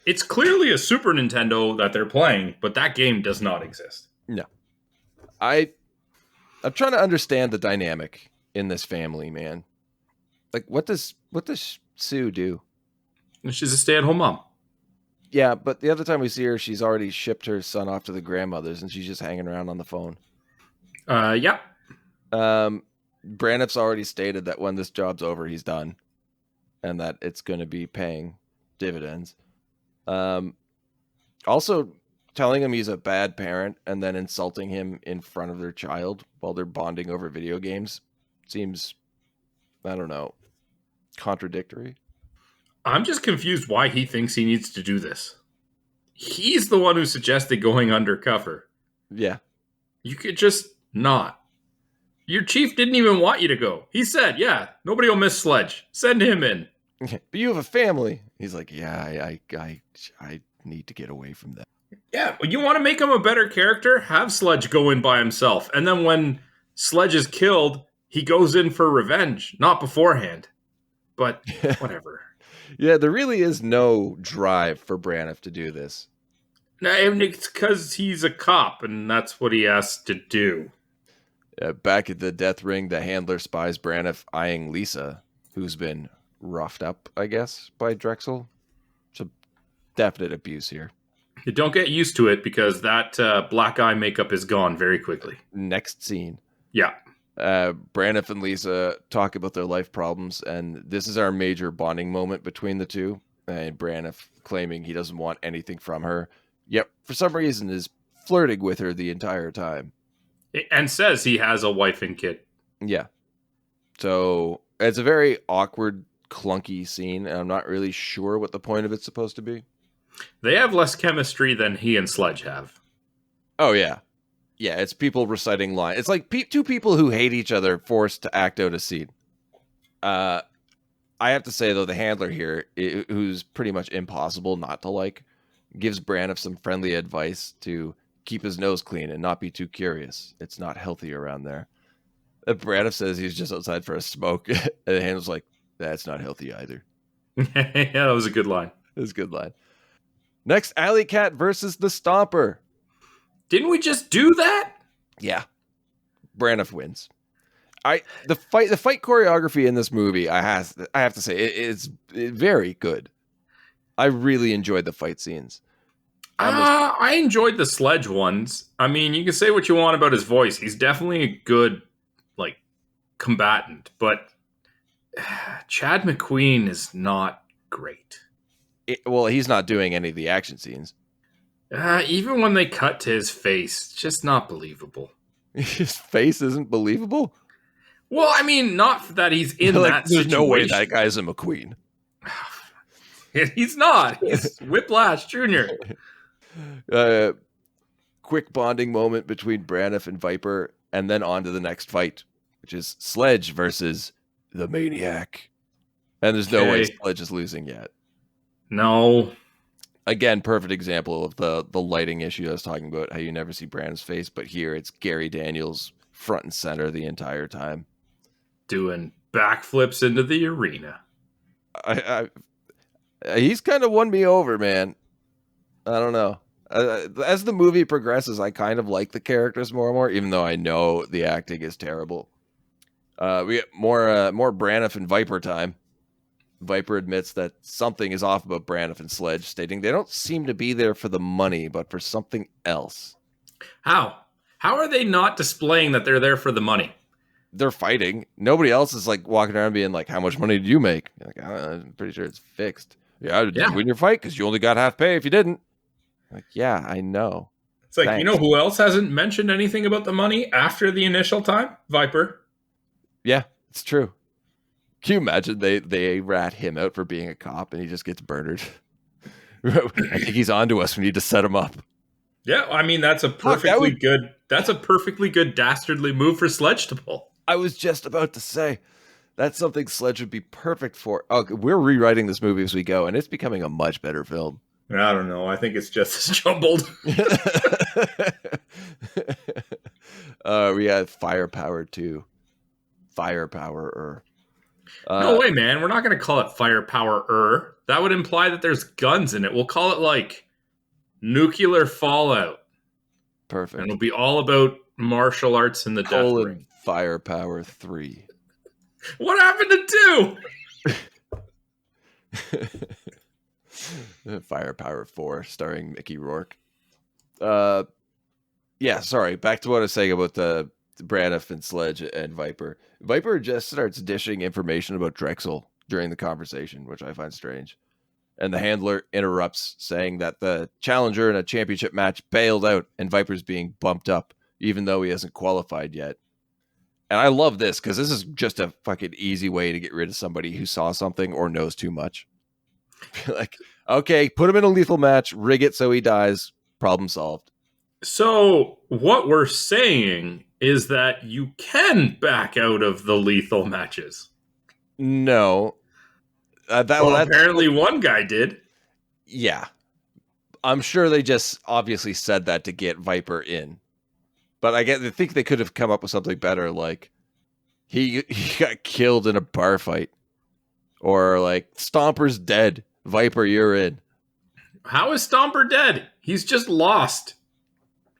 It's clearly a Super Nintendo that they're playing, but that game does not exist. No. I'm trying to understand the dynamic in this family, man. Like, what does Sue do? She's a stay-at-home mom. Yeah, but the other time we see her, she's already shipped her son off to the grandmother's, and she's just hanging around on the phone. Yeah. Braniff's already stated that when this job's over, he's done, and that it's going to be paying dividends. Also, telling him he's a bad parent and then insulting him in front of their child while they're bonding over video games seems, I don't know, contradictory. I'm just confused why he thinks he needs to do this. He's the one who suggested going undercover. Yeah. You could just not. Your chief didn't even want you to go. He said, yeah, nobody will miss Sledge. Send him in. But you have a family. He's like, yeah, I need to get away from that. Yeah, you want to make him a better character? Have Sledge go in by himself. And then when Sledge is killed, he goes in for revenge, not beforehand. But whatever. Yeah, there really is no drive for Braniff to do this. No, it's because he's a cop, and that's what he has to do. Back at the death ring, the handler spies Braniff eyeing Lisa, who's been roughed up, I guess, by Drexel. So definite abuse here. You don't get used to it because that black eye makeup is gone very quickly. Next scene. Yeah. Braniff and Lisa talk about their life problems, and this is our major bonding moment between the two. And Braniff claiming he doesn't want anything from her, yet for some reason is flirting with her the entire time. And says he has a wife and kid. Yeah. So it's a very awkward, clunky scene, and I'm not really sure what the point of it's supposed to be. They have less chemistry than he and Sledge have. Oh, yeah. Yeah, it's people reciting lines. It's like two people who hate each other forced to act out a scene. I have to say, though, the handler here, who's pretty much impossible not to like, gives Braniff some friendly advice to keep his nose clean and not be too curious. It's not healthy around there. And Braniff says he's just outside for a smoke. And the handler's like, that's not healthy either. Yeah, that was a good line. It was a good line. Next, Alley Cat versus the Stomper. Didn't we just do that? Yeah. Braniff wins. The fight choreography in this movie, I have to say, it's very good. I really enjoyed the fight scenes. I enjoyed the Sledge ones. I mean, you can say what you want about his voice. He's definitely a good, like, combatant. But Chad McQueen is not great. Well, he's not doing any of the action scenes. Even when they cut to his face, it's just not believable. His face isn't believable. Well, I mean, not that he's in Like, that there's situation. no way that guy's a McQueen. He's not. He's Whiplash Jr. Quick bonding moment between Braniff and Viper, and then on to the next fight, which is Sledge versus the Maniac. And there's no way Sledge is losing yet. No. Again, perfect example of the lighting issue I was talking about, how you never see Braniff's face, but here it's Gary Daniels front and center the entire time. Doing backflips into the arena. He's kind of won me over, man. I don't know. As the movie progresses, I kind of like the characters more and more, even though I know the acting is terrible. We get more Braniff and Viper time. Viper admits that something is off about Braniff and Sledge, stating they don't seem to be there for the money, but for something else. How? How are they not displaying that they're there for the money? They're fighting. Nobody else is like walking around being like, how much money did you make? You're like, I'm pretty sure it's fixed. Yeah, did you win your fight? Because you only got half pay if you didn't. Like, yeah, I know. It's like, Thanks. You know who else hasn't mentioned anything about the money after the initial time? Viper. Yeah, it's true. Can you imagine they rat him out for being a cop and he just gets murdered? I think he's onto us. We need to set him up. Yeah, I mean that's a perfectly good dastardly move for Sledge to pull. I was just about to say that's something Sledge would be perfect for. Oh, we're rewriting this movie as we go, and it's becoming a much better film. I don't know. I think it's just as jumbled. We have Firepower too. Firepower. No way, man. We're not going to call it Firepower. That would imply that there's guns in it. We'll call it like Nuclear Fallout. Perfect. And it'll be all about martial arts and the death ring. Firepower 3. What happened to 2? Firepower 4, starring Mickey Rourke. Yeah, sorry. Back to what I was saying about the Braniff and Sledge and Viper. Viper just starts dishing information about Drexel during the conversation, which I find strange. And the handler interrupts, saying that the challenger in a championship match bailed out and Viper's being bumped up, even though he hasn't qualified yet. And I love this, because this is just a fucking easy way to get rid of somebody who saw something or knows too much. Like, okay, put him in a lethal match, rig it so he dies, problem solved. So what we're saying is that you can back out of the lethal matches. No. Apparently one guy did. Yeah. I'm sure they just obviously said that to get Viper in. But I think they could have come up with something better, like he got killed in a bar fight. Or like, Stomper's dead. Viper, you're in. How is Stomper dead? He's just lost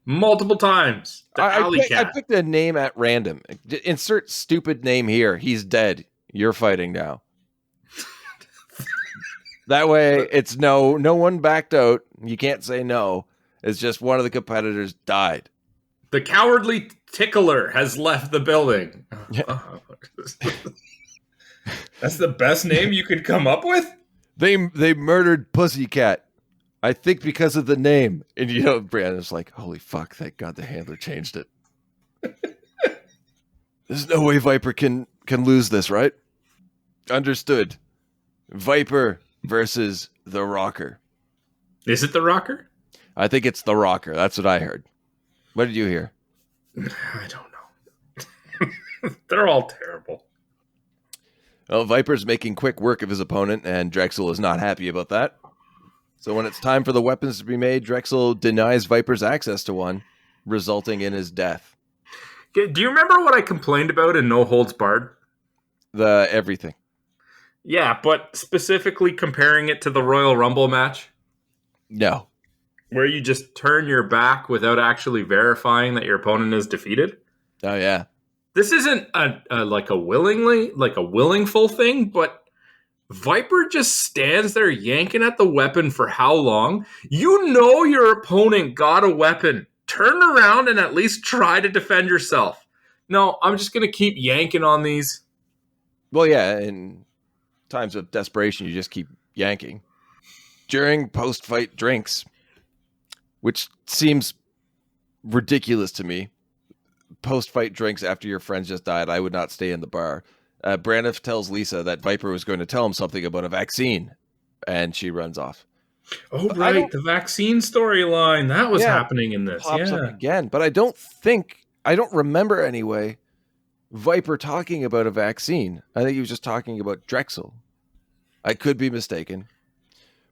multiple times. I picked a name at random. Insert stupid name here. He's dead. You're fighting now. That way, it's no one backed out. You can't say no. It's just one of the competitors died. The cowardly tickler has left the building. Yeah. That's the best name you could come up with? They murdered Pussycat. I think because of the name. And Brandon's like, holy fuck, thank God the handler changed it. There's no way Viper can lose this, right? Understood. Viper versus the Rocker. Is it the Rocker? I think it's the Rocker. That's what I heard. What did you hear? I don't know. They're all terrible. Well, Viper's making quick work of his opponent, and Drexel is not happy about that. So when it's time for the weapons to be made, Drexel denies Viper's access to one, resulting in his death. Do you remember what I complained about in No Holds Barred? The everything. Yeah, but specifically comparing it to the Royal Rumble match? No. Where you just turn your back without actually verifying that your opponent is defeated? Oh, yeah. This isn't a willingful thing, but Viper just stands there yanking at the weapon for how long? You know your opponent got a weapon. Turn around and at least try to defend yourself. No, I'm just going to keep yanking on these. Well, yeah, in times of desperation, you just keep yanking. During post-fight drinks, which seems ridiculous to me. Post-fight drinks after your friends just died. I would not stay in the bar. Braniff tells Lisa that Viper was going to tell him something about a vaccine, and she runs off. Oh, right. The vaccine storyline. That was happening in this. Pops up again. But I don't remember anyway, Viper talking about a vaccine. I think he was just talking about Drexel. I could be mistaken.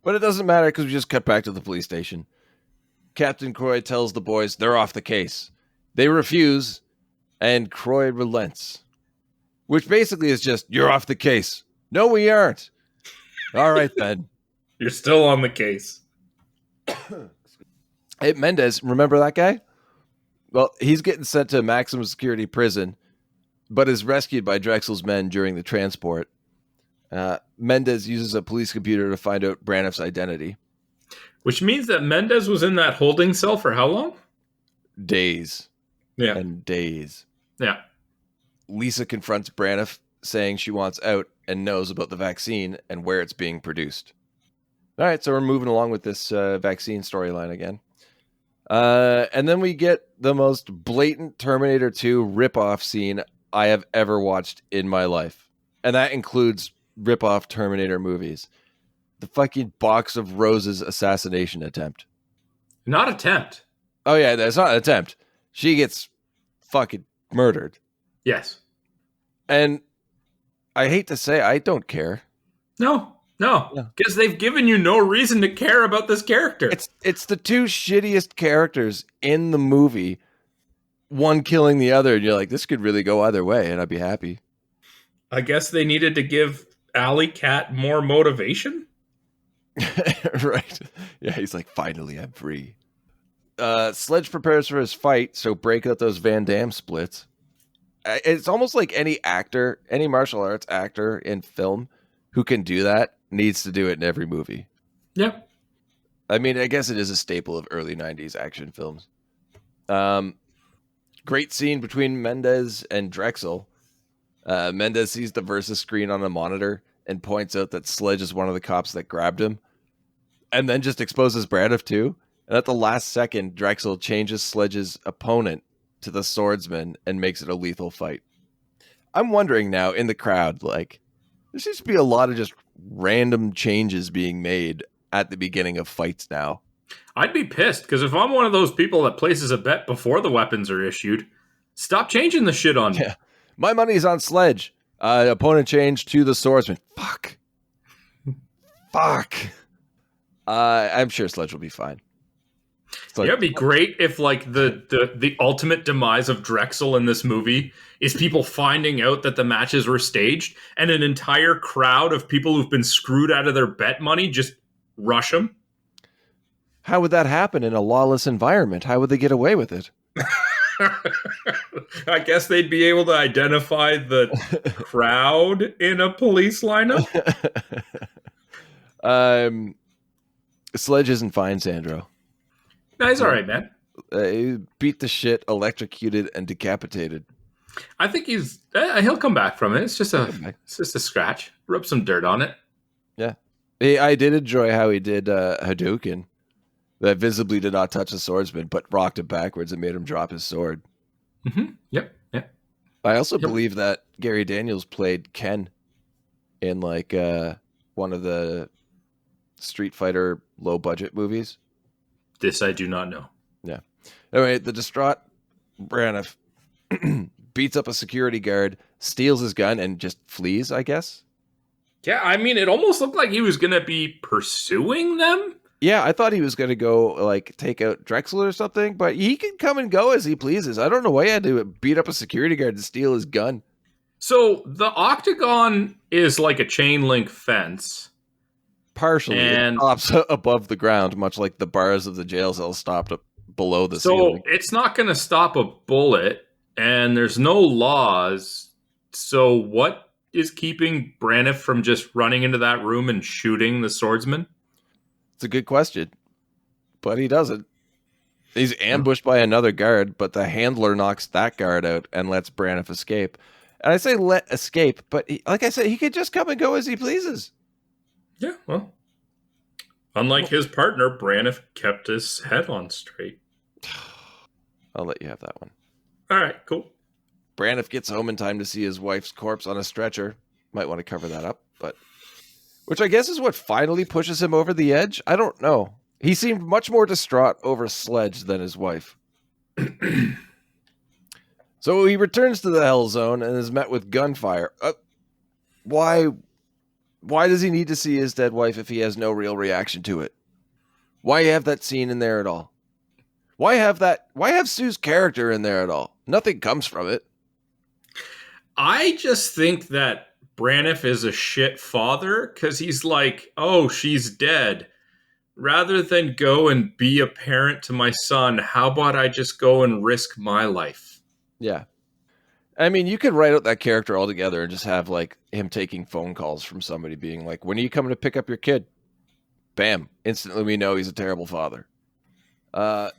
But it doesn't matter because we just cut back to the police station. Captain Croy tells the boys they're off the case. They refuse, and Croy relents. Which basically is just, you're off the case. No, we aren't. All right, then. You're still on the case. Hey, Mendez, remember that guy? Well, he's getting sent to maximum security prison, but is rescued by Drexel's men during the transport. Mendez uses a police computer to find out Braniff's identity. Which means that Mendez was in that holding cell for how long? Days. Yeah. And days. Yeah. Lisa confronts Braniff, saying she wants out and knows about the vaccine and where it's being produced. All right, so we're moving along with this vaccine storyline again. And then we get the most blatant Terminator 2 ripoff scene I have ever watched in my life. And that includes ripoff Terminator movies. The fucking Box of Roses assassination attempt. Not attempt. Oh, yeah, that's not an attempt. She gets fucking murdered. Yes. And I hate to say, I don't care. No. Because they've given you no reason to care about this character. It's the two shittiest characters in the movie, one killing the other, and you're like, this could really go either way, and I'd be happy. I guess they needed to give Alley Cat more motivation? Right. Yeah, he's like, finally, I'm free. Sledge prepares for his fight, so break out those Van Damme splits. It's almost like any actor, any martial arts actor in film who can do that needs to do it in every movie. Yep. I mean, I guess it is a staple of early 90s action films. Great scene between Mendez and Drexel. Mendez sees the Versus screen on a monitor and points out that Sledge is one of the cops that grabbed him, and then just exposes Braniff too. And at the last second, Drexel changes Sledge's opponent to the swordsman and makes it a lethal fight. I'm wondering now in the crowd, like, there seems to be a lot of just random changes being made at the beginning of fights now. I'd be pissed, because if I'm one of those people that places a bet before the weapons are issued, stop changing the shit on me. Yeah. My money's on Sledge. Opponent change to the swordsman. Fuck. I'm sure Sledge will be fine. Like, it'd be great if, like, the ultimate demise of Drexel in this movie is people finding out that the matches were staged, and an entire crowd of people who've been screwed out of their bet money just rush him. How would that happen in a lawless environment? How would they get away with it? I guess they'd be able to identify the crowd in a police lineup. Sledge isn't fine, Sandro. No, he's all right, man. He beat the shit, electrocuted, and decapitated. I think he'll come back from it. It's just a scratch. Rub some dirt on it. Yeah. I did enjoy how he did Hadouken. That visibly did not touch the swordsman, but rocked it backwards and made him drop his sword. Mm-hmm. Yep. I also believe that Gary Daniels played Ken in like one of the Street Fighter low-budget movies. This I do not know. Yeah. Anyway, the distraught Braniff beats up a security guard, steals his gun, and just flees, I guess. Yeah, I mean, it almost looked like he was going to be pursuing them. Yeah, I thought he was going to go, like, take out Drexel or something, but he can come and go as he pleases. I don't know why he had to beat up a security guard to steal his gun. So the octagon is like a chain link fence. Partially, and it stops above the ground, much like the bars of the jail cell stopped up below the ceiling. So it's not going to stop a bullet, and there's no laws. So what is keeping Braniff from just running into that room and shooting the swordsman? It's a good question, but he doesn't. He's ambushed by another guard, but the handler knocks that guard out and lets Braniff escape. And I say let escape, but like I said, he could just come and go as he pleases. Yeah, well, Unlike his partner, Braniff kept his head on straight. I'll let you have that one. All right, cool. Braniff gets home in time to see his wife's corpse on a stretcher. Might want to cover that up, but which I guess is what finally pushes him over the edge. I don't know. He seemed much more distraught over Sledge than his wife. So he returns to the Hell Zone and is met with gunfire. Why does he need to see his dead wife if he has no real reaction to it? Why have that scene in there at all? Why have Sue's character in there at all? Nothing comes from it. I just think that Braniff is a shit father because he's like, oh, she's dead. Rather than go and be a parent to my son, how about I just go and risk my life? Yeah. I mean, you could write out that character altogether and just have like him taking phone calls from somebody being like, when are you coming to pick up your kid? Bam. Instantly we know he's a terrible father. But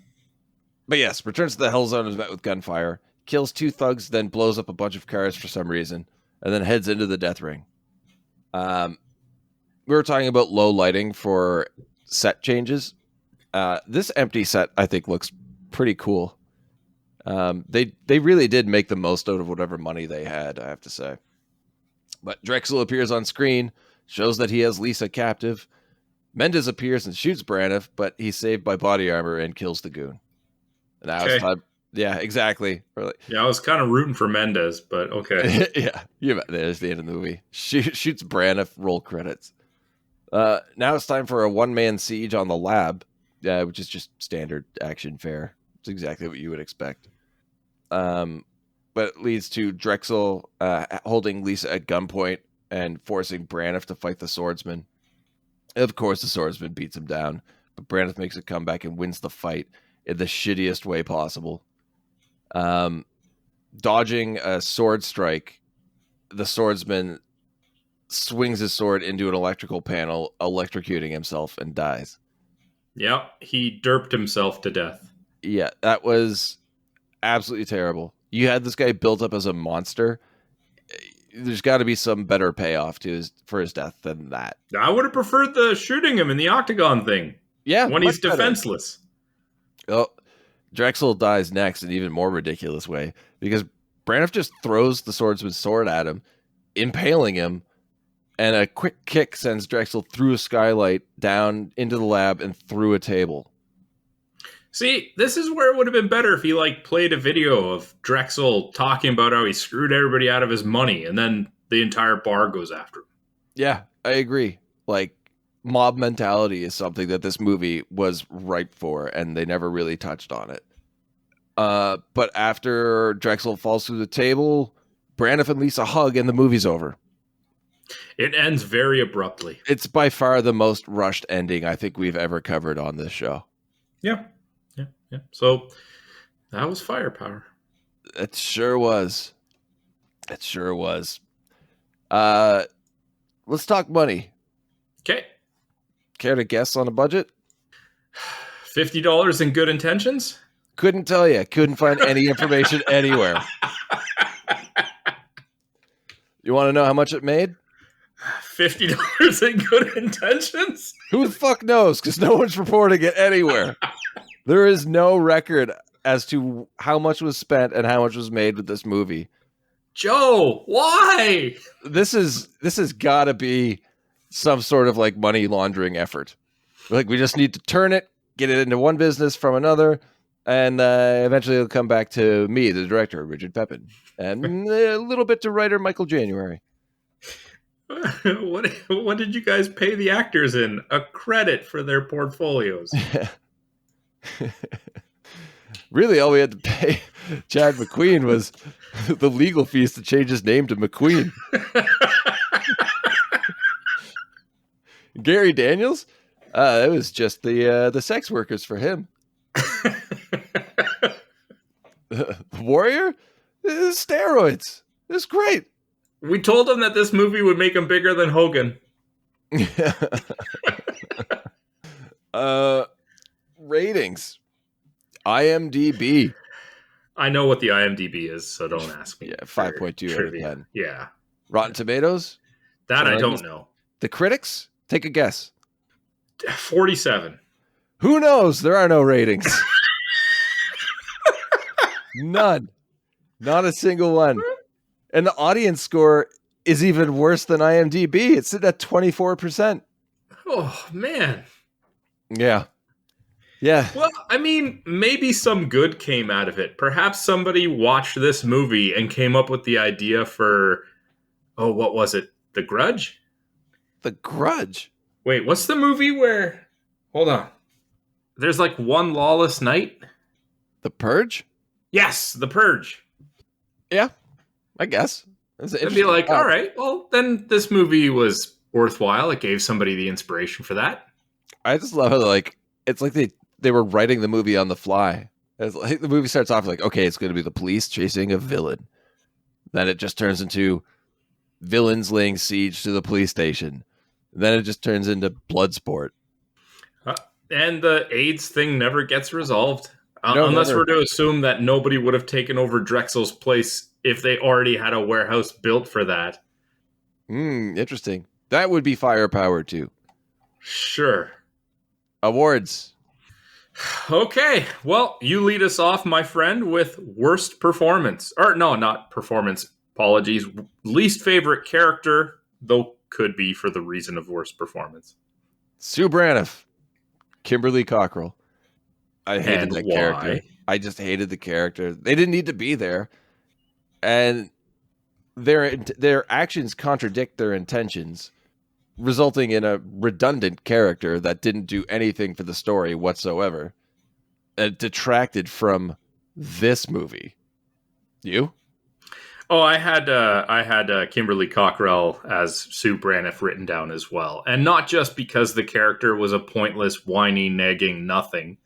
yes, returns to the Hell Zone, is met with gunfire, kills 2 thugs, then blows up a bunch of cars for some reason, and then heads into the death ring. We were talking about low lighting for set changes. This empty set, I think, looks pretty cool. They really did make the most out of whatever money they had, I have to say. But Drexel appears on screen, shows that he has Lisa captive. Mendez appears and shoots Braniff, but he's saved by body armor and kills the goon. And now it's time. Yeah, exactly. Yeah, I was kind of rooting for Mendez, but okay. Yeah, there's the end of the movie. Shoots Braniff, roll credits. Now it's time for a one-man siege on the lab, which is just standard action fare. It's exactly what you would expect. But it leads to Drexel holding Lisa at gunpoint and forcing Braniff to fight the swordsman. Of course, the swordsman beats him down, but Braniff makes a comeback and wins the fight in the shittiest way possible. Dodging a sword strike, the swordsman swings his sword into an electrical panel, electrocuting himself, and dies. Yeah, he derped himself to death. Yeah, that was absolutely terrible. You had this guy built up as a monster. There's got to be some better payoff for his death than that. I would have preferred the shooting him in the octagon thing. Yeah, when he's defenseless. Oh, Drexel dies next in an even more ridiculous way because Braniff just throws the swordsman's sword at him, impaling him, and a quick kick sends Drexel through a skylight, down into the lab, and through a table. See, this is where it would have been better if he played a video of Drexel talking about how he screwed everybody out of his money, and then the entire bar goes after him. Yeah, I agree. Mob mentality is something that this movie was ripe for, and they never really touched on it. But after Drexel falls through the table, Braniff and Lisa hug, and the movie's over. It ends very abruptly. It's by far the most rushed ending I think we've ever covered on this show. Yeah. So that was firepower. It sure was. Let's talk money. Okay. Care to guess on a budget? $50 in good intentions? Couldn't tell you. Couldn't find any information anywhere. You want to know how much it made? $50 in good intentions? Who the fuck knows? Because no one's reporting it anywhere. There is no record as to how much was spent and how much was made with this movie. Joe, why? This has got to be some sort of money laundering effort. We just need to turn it, get it into one business from another, and eventually it'll come back to me, the director, Richard Pepin, and a little bit to writer Michael January. What did you guys pay the actors in? A credit for their portfolios. Really, all we had to pay Chad McQueen was the legal fees to change his name to McQueen. Gary Daniels? It was just the sex workers for him. The Warrior? Steroids. It's great. We told him that this movie would make him bigger than Hogan. Ratings. IMDb. I know what the IMDb is, so don't ask me. Yeah, 5.2 out of 10. Yeah. Rotten Tomatoes? That I don't know. The critics? Take a guess. 47. Who knows? There are no ratings. None. Not a single one. And the audience score is even worse than IMDb. It's sitting at 24%. Oh, man. Yeah. Yeah. Well, I mean, maybe some good came out of it. Perhaps somebody watched this movie and came up with the idea for, what was it? The Grudge? The Grudge. Wait, what's the movie where... Hold on. There's like one lawless night? The Purge? Yes, The Purge. Yeah, I guess. It'd be like, all right, well, then this movie was worthwhile. It gave somebody the inspiration for that. I just love how, it's like they were writing the movie on the fly. It's like the movie starts off like, okay, it's going to be the police chasing a villain. Then it just turns into villains laying siege to the police station. Then it just turns into Bloodsport. And the AIDS thing never gets resolved. No, unless never. we're to assume that nobody would have taken over Drexel's place if they already had a warehouse built for that. Interesting. That would be firepower too. Sure. Awards. Okay. Well, you lead us off, my friend, with worst performance. Or no, not performance. Apologies. Least favorite character, though could be for the reason of worst performance. Sue Braniff. Kimberly Cockrell. I hated And that why? character. I just hated the character. They didn't need to be there. And their actions contradict their intentions, resulting in a redundant character that didn't do anything for the story whatsoever. It detracted from this movie. You? Oh, I had Kimberly Cockrell as Sue Braniff written down as well. And not just because the character was a pointless, whiny, nagging nothing.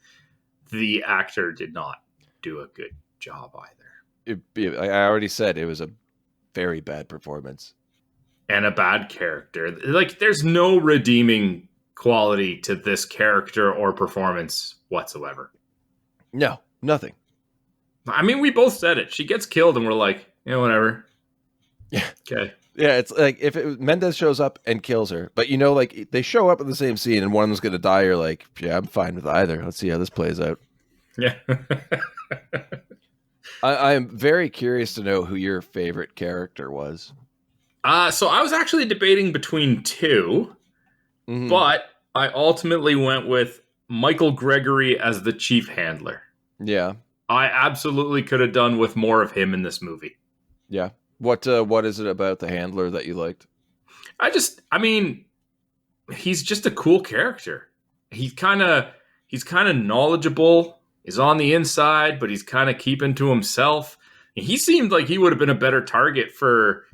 The actor did not do a good job either. I already said it was a very bad performance. And a bad character. Like, there's no redeeming quality to this character or performance whatsoever. No, nothing. I mean, we both said it. She gets killed and we're like, whatever. Yeah. Okay. Yeah, it's like if Mendez shows up and kills her, but they show up in the same scene and one's going to die, you're like, yeah, I'm fine with either. Let's see how this plays out. Yeah. I am very curious to know who your favorite character was. So I was actually debating between two, but I ultimately went with Michael Gregory as the chief handler. Yeah. I absolutely could have done with more of him in this movie. Yeah. What is it about the handler that you liked? He's just a cool character. He's kind of knowledgeable. He's on the inside, but he's kind of keeping to himself. He seemed like he would have been a better target for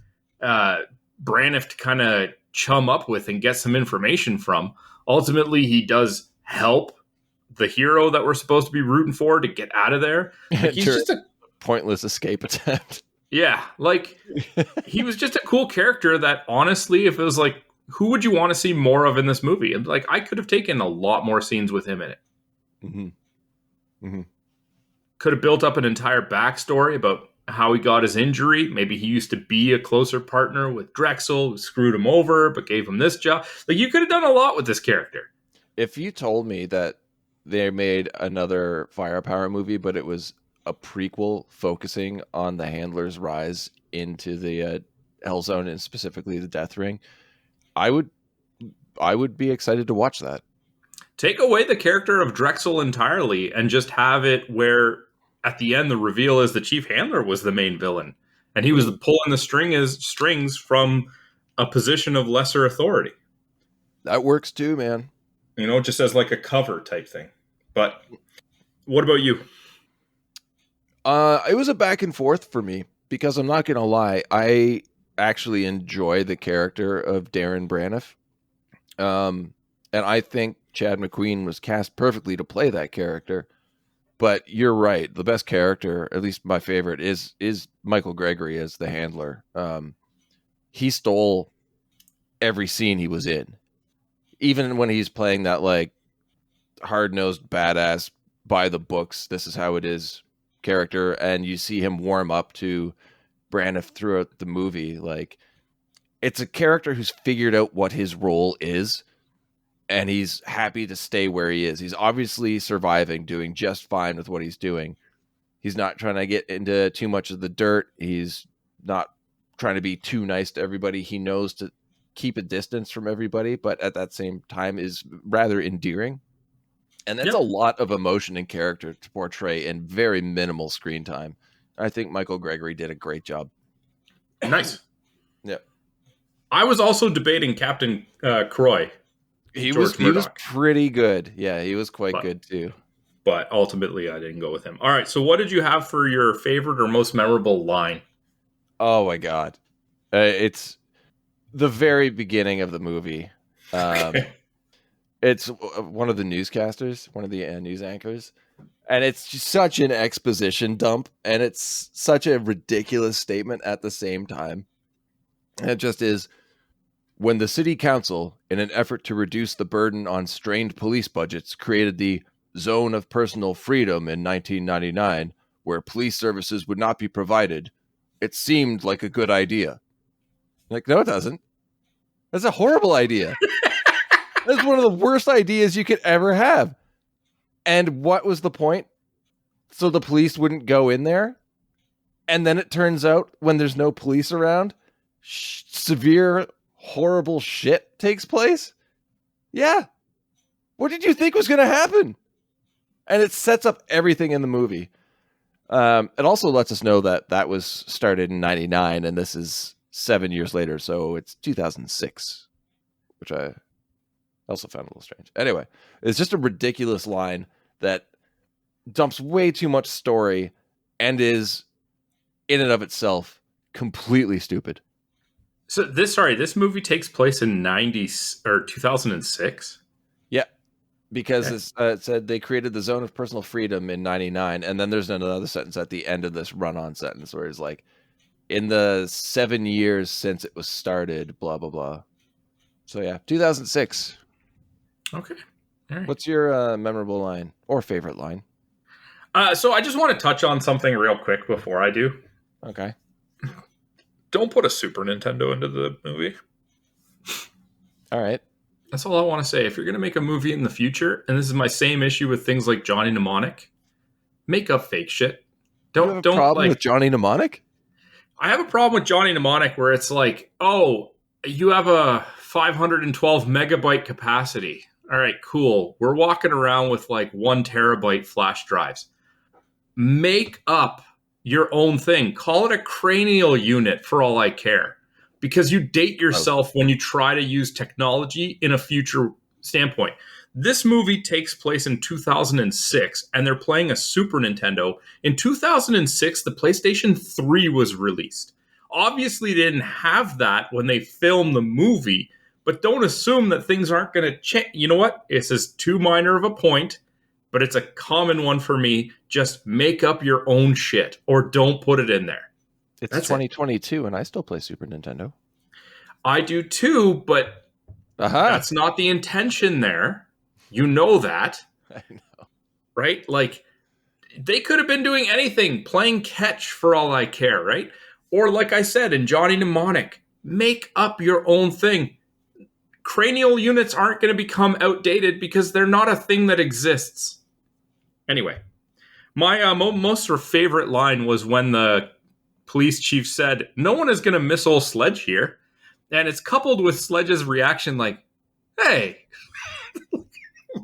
Braniff to kind of chum up with and get some information from. Ultimately, he does help the hero that we're supposed to be rooting for to get out of there. Like, he's just a pointless escape attempt. Yeah, like he was just a cool character that honestly, if it was like, who would you want to see more of in this movie? And like, I could have taken a lot more scenes with him in it. Could have built up an entire backstory about how he got his injury. Maybe he used to be a closer partner with Drexel, who screwed him over, but gave him this job. Like, you could have done a lot with this character. If you told me that they made another Firepower movie, but it was a prequel focusing on the handler's rise into the Hell Zone and specifically the Death Ring, I would be excited to watch that. Take away the character of Drexel entirely and just have it where at the end the reveal is the chief handler was the main villain and he was pulling the strings from a position of lesser authority. That works too, man. Just as like a cover type thing. But what about you? It was a back and forth for me because I'm not going to lie. I actually enjoy the character of Darren Braniff. And I think Chad McQueen was cast perfectly to play that character. But you're right. The best character, at least my favorite, is Michael Gregory as the handler. He stole every scene he was in. Even when he's playing that like hard-nosed badass by the books, this is how it is character, and you see him warm up to Braniff throughout the movie. Like, it's a character who's figured out what his role is, and he's happy to stay where he is. He's obviously surviving, doing just fine with what he's doing. He's not trying to get into too much of the dirt. He's not trying to be too nice to everybody. He knows to keep a distance from everybody, but at that same time is rather endearing. And that's a lot of emotion and character to portray in very minimal screen time. I think Michael Gregory did a great job. Nice. Yeah. I was also debating Captain Croy. He was pretty good. Yeah, he was quite good too. But ultimately, I didn't go with him. All right, so what did you have for your favorite or most memorable line? Oh my God. It's the very beginning of the movie. It's one of the newscasters, one of the news anchors. And it's just such an exposition dump. And it's such a ridiculous statement at the same time. And it just is, when the city council, in an effort to reduce the burden on strained police budgets, created the Zone of Personal Freedom in 1999, where police services would not be provided, it seemed like a good idea. Like, no, it doesn't. That's a horrible idea. That's one of the worst ideas you could ever have. And what was the point? So the police wouldn't go in there? And then it turns out, when there's no police around, severe, horrible shit takes place? Yeah. What did you think was going to happen? And it sets up everything in the movie. It also lets us know that that was started in 99, and this is 7 years later, so it's 2006, which I also found a little strange. Anyway, it's just a ridiculous line that dumps way too much story and is, in and of itself, completely stupid. So this movie takes place in 2006? Yeah, because it said they created the Zone of Personal Freedom in 99, and then there's another sentence at the end of this run-on sentence where it's like, in the 7 years since it was started, blah, blah, blah. So yeah, 2006. Okay. All right. What's your memorable line or favorite line? So I just want to touch on something real quick before I do. Okay. Don't put a Super Nintendo into the movie. All right. That's all I want to say. If you're going to make a movie in the future, and this is my same issue with things like Johnny Mnemonic, make up fake shit. Don't problem with Johnny Mnemonic? I have a problem with Johnny Mnemonic where it's like, oh, you have a 512 megabyte capacity. All right, cool. We're walking around with like 1 terabyte flash drives. Make up your own thing. Call it a cranial unit for all I care. Because you date yourself when you try to use technology in a future standpoint. This movie takes place in 2006, and they're playing a Super Nintendo. In 2006, the PlayStation 3 was released. Obviously, they didn't have that when they filmed the movie, but don't assume that things aren't going to change. You know what? This is too minor of a point, but it's a common one for me. Just make up your own shit, or don't put it in there. It's 2022, and I still play Super Nintendo. I do too, but that's not the intention there. You know that. I know. Right? Like, they could have been doing anything, playing catch for all I care, right? Or like I said, in Johnny Mnemonic, make up your own thing. Cranial units aren't going to become outdated because they're not a thing that exists. Anyway, my most favorite line was when the police chief said, "No one is going to miss old Sledge here." And it's coupled with Sledge's reaction like, "Hey."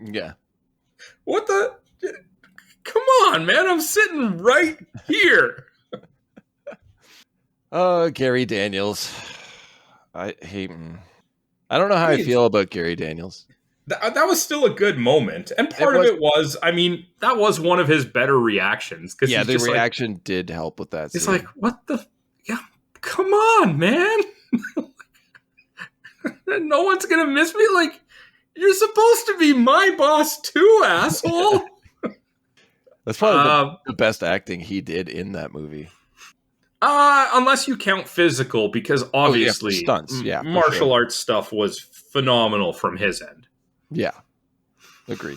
Yeah. What the? Come on, man. I'm sitting right here. Oh, Gary Daniels. I hate him. I don't know how I feel about Gary Daniels. That was still a good moment. And part of it was, I mean, that was one of his better reactions. Yeah, the reaction did help with that. It's like, what the? Yeah, come on, man. No one's going to miss me. Like, you're supposed to be my boss too, asshole. That's probably the best acting he did in that movie. Unless you count physical, because obviously stunts, martial arts stuff was phenomenal from his end. Yeah. Agreed.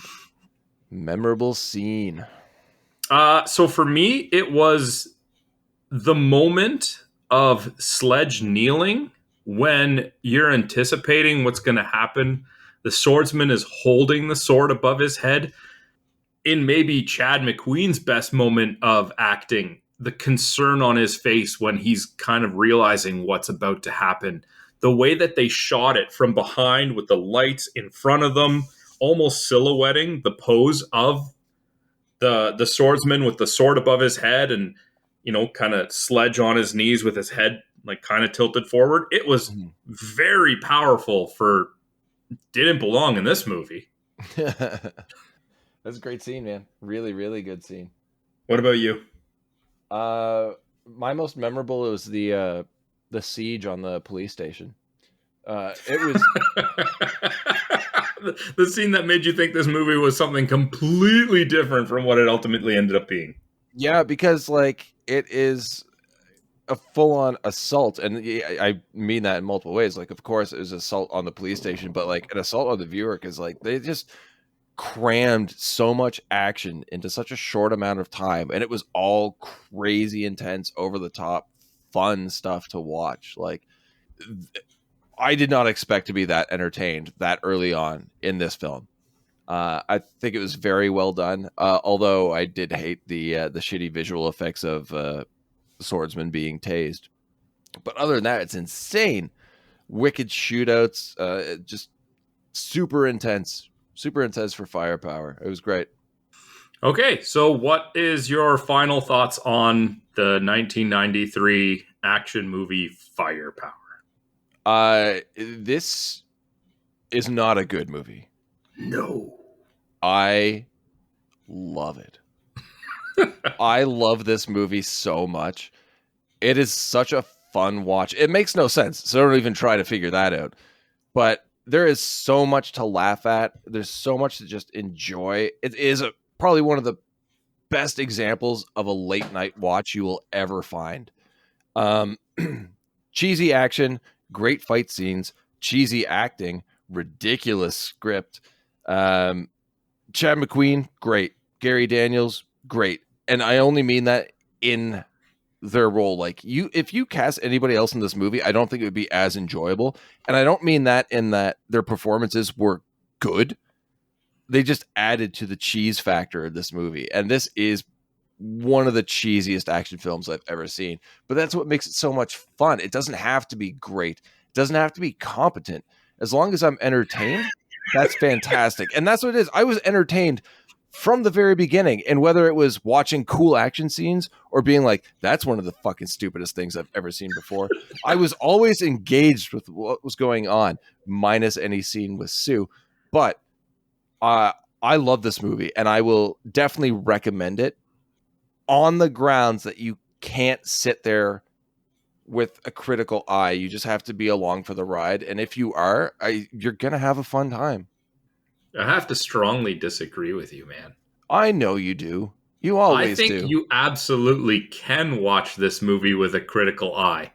Memorable scene. So for me, it was the moment of Sledge kneeling when you're anticipating what's going to happen. The swordsman is holding the sword above his head. In maybe Chad McQueen's best moment of acting, the concern on his face when he's kind of realizing what's about to happen. The way that they shot it from behind with the lights in front of them, almost silhouetting the pose of the swordsman with the sword above his head and, kind of sledge on his knees with his head like kind of tilted forward. It was very powerful didn't belong in this movie. That's a great scene, man. Really, really good scene. What about you? My most memorable was the siege on the police station. It was the scene that made you think this movie was something completely different from what it ultimately ended up being. Yeah, because like it is a full-on assault, and I mean that in multiple ways. Like, of course, it was assault on the police station, but like an assault on the viewer, because like they just crammed so much action into such a short amount of time, and it was all crazy intense, over the top, fun stuff to watch. Like, I did not expect to be that entertained that early on in this film. I think it was very well done. Although I did hate the shitty visual effects of the swordsman being tased. But other than that, it's insane. Wicked shootouts, just super intense for firepower. It was great. Okay, so what is your final thoughts on the 1993 action movie Firepower? This is not a good movie. No. I love it. I love this movie so much. It is such a fun watch. It makes no sense, so don't even try to figure that out. But there is so much to laugh at. There's so much to just enjoy. It is probably one of the best examples of a late night watch you will ever find. Cheesy action, great fight scenes, cheesy acting, ridiculous script. Chad McQueen, great. Gary Daniels, great. And I only mean that in their role. Like, if you cast anybody else in this movie, I don't think it would be as enjoyable. And I don't mean that in that their performances were good. They just added to the cheese factor of this movie. And this is one of the cheesiest action films I've ever seen. But that's what makes it so much fun. It doesn't have to be great. It doesn't have to be competent. As long as I'm entertained, that's fantastic. And that's what it is. I was entertained from the very beginning. And whether it was watching cool action scenes or being like, that's one of the fucking stupidest things I've ever seen before, I was always engaged with what was going on, minus any scene with Sue. But I love this movie, and I will definitely recommend it on the grounds that you can't sit there with a critical eye. You just have to be along for the ride. And if you are, you're going to have a fun time. I have to strongly disagree with you, man. I know you do. You always do. I think you absolutely can watch this movie with a critical eye.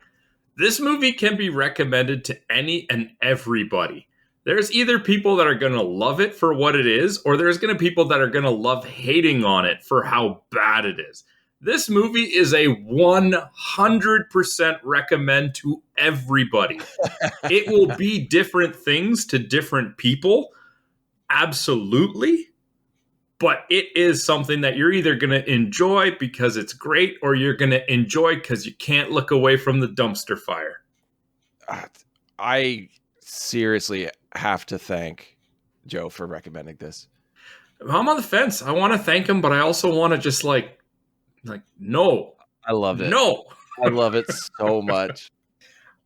This movie can be recommended to any and everybody. There's either people that are going to love it for what it is, or there's going to be people that are going to love hating on it for how bad it is. This movie is a 100% recommend to everybody. It will be different things to different people. Absolutely. But it is something that you're either going to enjoy because it's great, or you're going to enjoy because you can't look away from the dumpster fire. I seriously have to thank Joe for recommending this. I'm on the fence. I want to thank him, but I also want to just like, no. I love it. No. I love it so much.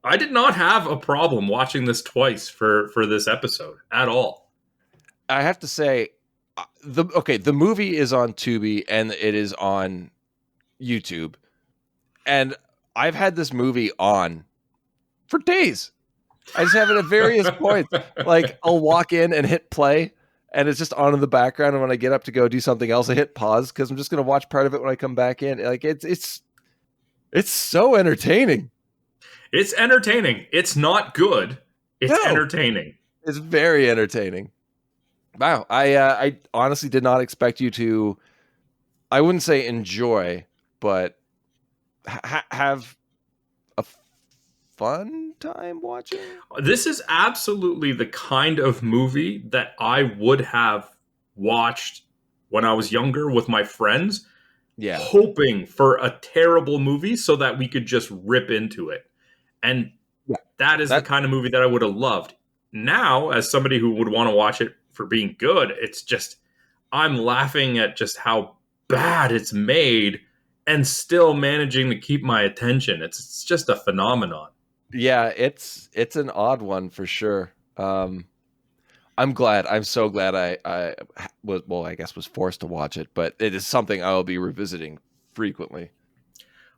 I did not have a problem watching this twice for this episode at all. I have to say, the movie is on Tubi and it is on YouTube. And I've had this movie on for days. I just have it at various points. Like, I'll walk in and hit play, and it's just on in the background. And when I get up to go do something else, I hit pause because I'm just going to watch part of it when I come back in. Like, it's so entertaining. It's entertaining. It's not good. It's entertaining. It's very entertaining. Wow. I honestly did not expect you to, I wouldn't say enjoy, but have a fun time watching. This is absolutely the kind of movie that I would have watched when I was younger with my friends, hoping for a terrible movie so that we could just rip into it. And that is the kind of movie that I would have loved. Now, as somebody who would want to watch it for being good, it's just, I'm laughing at just how bad it's made and still managing to keep my attention. It's just a phenomenon. Yeah, it's an odd one for sure. I'm so glad I was forced to watch it, but it is something I will be revisiting frequently.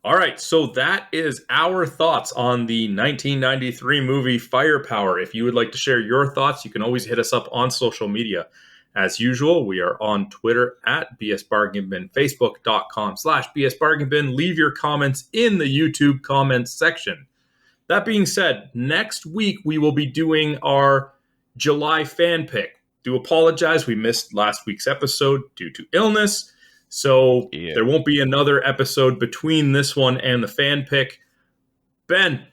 All right, so that is our thoughts on the 1993 movie Firepower. If you would like to share your thoughts, you can always hit us up on social media. As usual, we are on Twitter at BSBargainBin, Facebook.com/BSBargainBin. Leave your comments in the YouTube comments section. That being said, next week we will be doing our July fan pick. Do apologize, we missed last week's episode due to illness. So there won't be another episode between this one and the fan pick. Ben.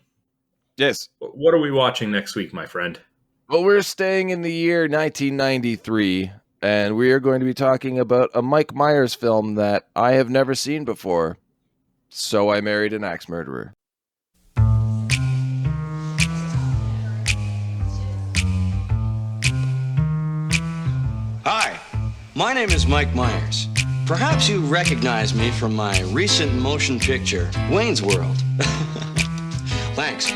Yes. What are we watching next week, my friend? Well, we're staying in the year 1993, and we are going to be talking about a Mike Myers film that I have never seen before. So I Married an Axe Murderer. Hi, my name is Mike Myers. Perhaps you recognize me from my recent motion picture, Wayne's World. Thanks.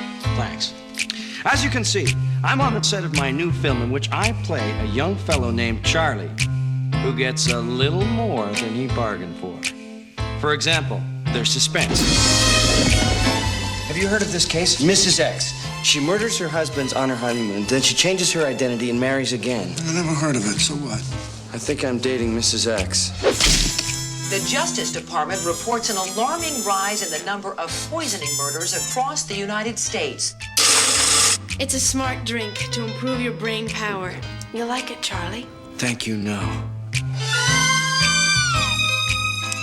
As you can see, I'm on the set of my new film in which I play a young fellow named Charlie, who gets a little more than he bargained for. For example, there's suspense. Have you heard of this case? Mrs. X. She murders her husband on her honeymoon, then she changes her identity and marries again. I never heard of it, so what? I think I'm dating Mrs. X. The Justice Department reports an alarming rise in the number of poisoning murders across the United States. It's a smart drink to improve your brain power. You like it, Charlie? Thank you, no.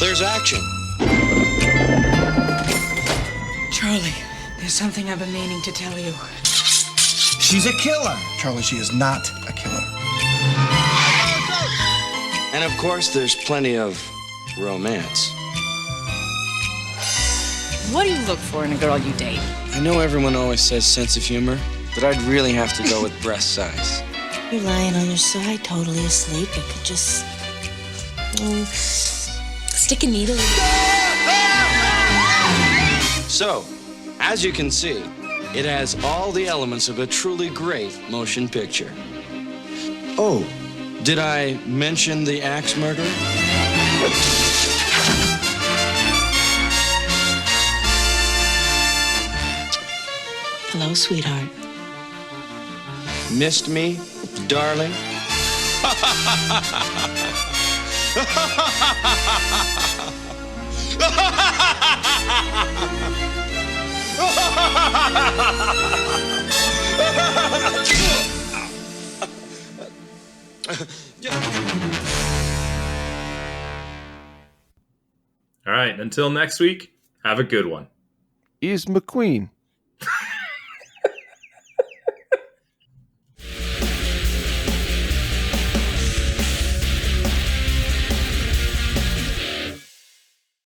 There's action. Charlie, there's something I've been meaning to tell you. She's a killer. Charlie, she is not a killer. And of course, there's plenty of romance. What do you look for in a girl you date? I know everyone always says sense of humor, but I'd really have to go with breast size. You're lying on your side, totally asleep. You could just stick a needle in. So, as you can see, it has all the elements of a truly great motion picture. Oh, did I mention the axe murder? Hello, sweetheart. Missed me, darling? All right, until next week, have a good one. Is McQueen.